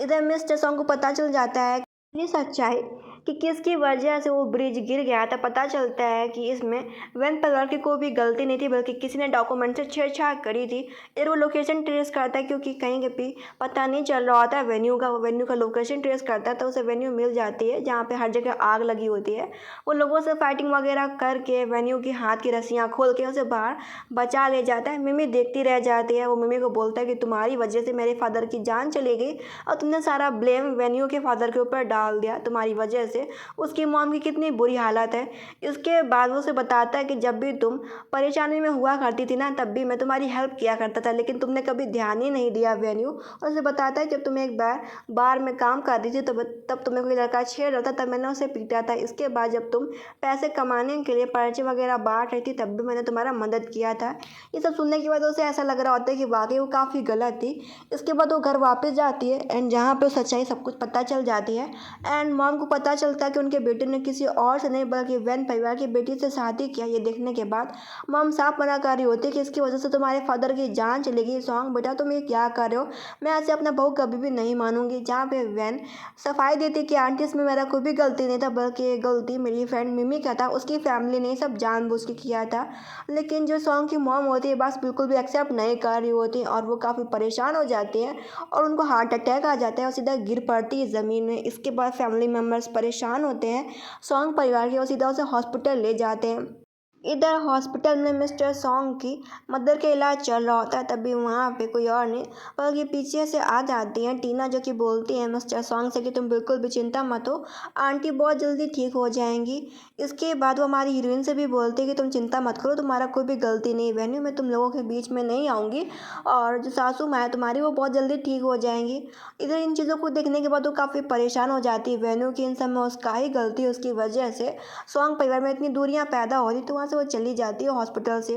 इधर मिस्टर सॉन्ग को पता चल जाता है ये सच्चाई कि किसकी वजह से वो ब्रिज गिर गया था। पता चलता है कि इसमें वैन परिवार की कोई भी गलती नहीं थी, बल्कि किसी ने डॉक्यूमेंट से छेड़छाड़ करी थी। फिर वो लोकेशन ट्रेस करता है, क्योंकि कहीं भी पता नहीं चल रहा होता है वेन्यू का। वो वेन्यू का लोकेशन ट्रेस करता है तो उसे वेन्यू मिल जाती है जहाँ पे हर जगह आग लगी होती है। वो लोगों से फाइटिंग वगैरह करके वेन्यू की हाथ की रस्सियाँ खोल के उसे बाहर बचा ले जाता है। मिमी देखती रह जाती है। वो मिमी को बोलता है कि तुम्हारी वजह से मेरे फादर की जान चली गई और तुमने सारा ब्लेम वेन्यू के फादर के ऊपर डाल दिया। तुम्हारी वजह से उसकी मॉम की कितनी बुरी हालत है। इसके बाद वो उसे बताता है कि जब भी तुम परेशानी में हुआ करती थी ना, तब भी मैं तुम्हारी हेल्प किया करता था, लेकिन तुमने कभी ध्यान ही नहीं दिया वेन्यू। और उसे बताता है जब तुम एक बार बार में काम कर रही थी तब तुम्हें कोई लड़का छेड़ रहा था, तब मैंने उसे पीटा था। इसके बाद जब तुम पैसे कमाने के लिए पर्चे वगैरह बांट रही थी, तब भी मैंने तुम्हारा मदद किया था। ये सब सुनने के बाद उसे ऐसा लग रहा होता है कि वाकई वो काफ़ी गलत थी। इसके बाद वो घर वापस जाती है एंड जहाँ पे सच्चाई सब कुछ पता चल जाती है। एंड मॉम को पता चलता है कि उनके बेटे ने किसी और से नहीं बल्कि वैन परिवार की बेटी से शादी किया। ये देखने के बाद मॉम साफ मना कर रही होती है कि इसकी वजह से तुम्हारे फादर की जान चलेगी। सॉन्ग बेटा तुम ये क्या कर रहे हो, मैं ऐसे अपना बहू कभी भी नहीं मानूंगी। जहाँ पे वैन सफाई देती कि आंटी इसमें मेरा कोई भी गलती नहीं था, बल्कि ये गलती मेरी फ्रेंड मिमी का था, उसकी फैमिली ने सब जानबूझ के किया था। लेकिन जो सॉन्ग की मॉम होती है बस बिल्कुल भी एक्सेप्ट नहीं कर रही होती और वो काफ़ी परेशान हो जाती है और उनको हार्ट अटैक आ जाता है और सीधा गिर पड़ती है ज़मीन में। इसके बाद फैमिली मेम्बर्स परेशान होते हैं सॉन्ग परिवार के और सीधा उसे हॉस्पिटल ले जाते हैं। इधर हॉस्पिटल में मिस्टर सॉन्ग की मदर का इलाज चल रहा होता है। तभी वहाँ पे कोई और नहीं बल्कि पीछे से आ जाती हैं टीना, जो कि बोलती है मिस्टर सॉन्ग से कि तुम बिल्कुल भी चिंता मत हो, आंटी बहुत जल्दी ठीक हो जाएंगी। इसके बाद वो हमारी हीरोइन से भी बोलती है कि तुम चिंता मत करो, तुम्हारा कोई भी गलती नहीं वेन्यू, मैं तुम लोगों के बीच में नहीं आऊँगी और जो सासू माँ है तुम्हारी वो बहुत जल्दी ठीक हो जाएंगी। इधर इन चीज़ों को देखने के बाद वो काफ़ी परेशान हो जाती है वेन्यू की इन सब में उसका ही गलती है, उसकी वजह से सॉन्ग परिवार में इतनी दूरियाँ पैदा हो रही। तो वहाँ से वो चली जाती है हॉस्पिटल से।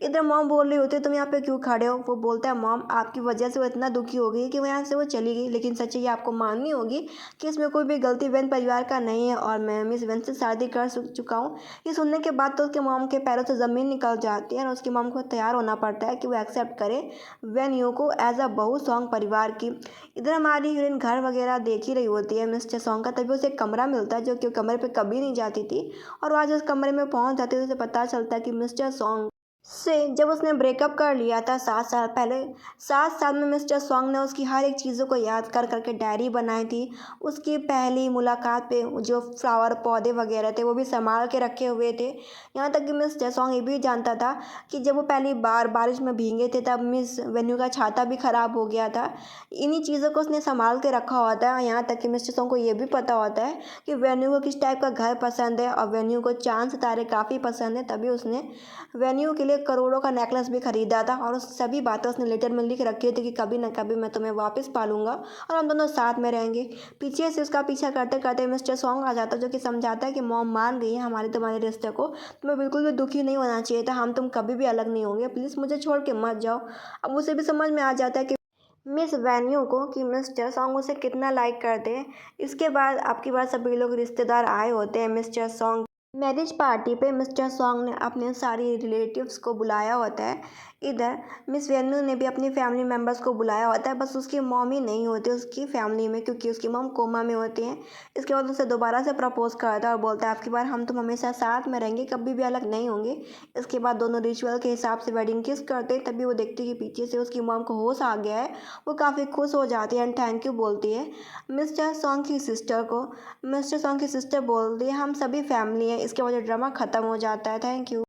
इधर मॉम बोल रही होती है तुम यहाँ पे क्यों खड़े हो। वो बोलता है मॉम आपकी वजह से वो इतना दुखी हो गई कि वो यहाँ से वो चली गई, लेकिन सच्चाई आपको माननी होगी कि इसमें कोई भी गलती वैन परिवार का नहीं है और मैं मिस वैन से शादी कर चुका हूँ। ये सुनने के बाद तो उसके मॉम के पैरों से ज़मीन निकल जाती है और उसकी मॉम को तैयार होना पड़ता है कि वो एक्सेप्ट करे वैन यू को एज अ बहू सॉन्ग परिवार की। इधर हमारी हीरोइन घर वगैरह देख ही रही होती है मिस्टर सॉन्ग का। तभी उसे एक कमरा मिलता है जो कि कमरे पर कभी नहीं जाती थी और आज उस कमरे में पहुँच जाती है। उसे पता चलता है कि मिस्टर सॉन्ग से जब उसने ब्रेकअप कर लिया था 7 साल पहले, 7 साल में मिस्टर सॉन्ग ने उसकी हर एक चीज़ों को याद कर करके डायरी बनाई थी। उसकी पहली मुलाकात पे जो फ्लावर पौधे वगैरह थे वो भी संभाल के रखे हुए थे। यहाँ तक कि मिस्टर सॉन्ग ये भी जानता था कि जब वो पहली बार बारिश में भीगे थे तब मिस वेन्यू का छाता भी ख़राब हो गया था। इन्हीं चीज़ों को उसने संभाल के रखा होता है। यहाँ तक कि मिस्टर सॉन्ग को ये भी पता होता है कि वेन्यू को किस टाइप का घर पसंद है और वेन्यू को चाँद सितारे काफ़ी पसंद है, तभी उसने वेन्यू के लिए करोड़ों का नेकलेस भी खरीदा था और उस सभी बातें उसने लेटर में लिख रखी थी कि कभी ना कभी मैं तुम्हें वापस पालूंगा और हम दोनों साथ में रहेंगे। पीछे से उसका पीछा करते करते मिस्टर सॉन्ग आ जाता जो कि समझाता है कि मॉम मान गई है हमारे तुम्हारे रिश्ते को, तुम्हें बिल्कुल भी दुखी नहीं होना चाहिए था, हम तुम कभी भी अलग नहीं होंगे, प्लीज़ मुझे छोड़ के मत जाओ। अब उसे भी समझ में आ जाता है कि मिस वेन्यू को कि मिस्टर सॉन्ग उसे कितना लाइक करते हैं। इसके बाद आपकी बार सभी लोग रिश्तेदार आए होते हैं मिस्टर सॉन्ग मैरिज पार्टी पे। मिस्टर सॉन्ग ने अपने सारी रिलेटिव्स को बुलाया होता है। इधर मिस वेन्यू ने भी अपनी फैमिली मेम्बर्स को बुलाया होता है, बस उसकी मॉम ही नहीं होती उसकी फैमिली में क्योंकि उसकी मॉम कोमा में होती हैं। इसके बाद उसे दोबारा से प्रपोज करता है और बोलता है आपकी बार हम तुम हमेशा साथ में रहेंगे, कभी भी अलग नहीं होंगे। इसके बाद दोनों रिचुअल के हिसाब से वेडिंग किस करते हैं, तभी वो देखती है कि पीछे से उसकी मॉम को होश आ गया है। वो काफ़ी खुश हो जाती है एंड थैंक यू बोलती है मिस्टर सॉन्ग की सिस्टर को। मिस्टर सॉन्ग की सिस्टर बोलती है हम सभी फैमिली हैं। इसके वजह ड्रामा ख़त्म हो जाता है। Thank you.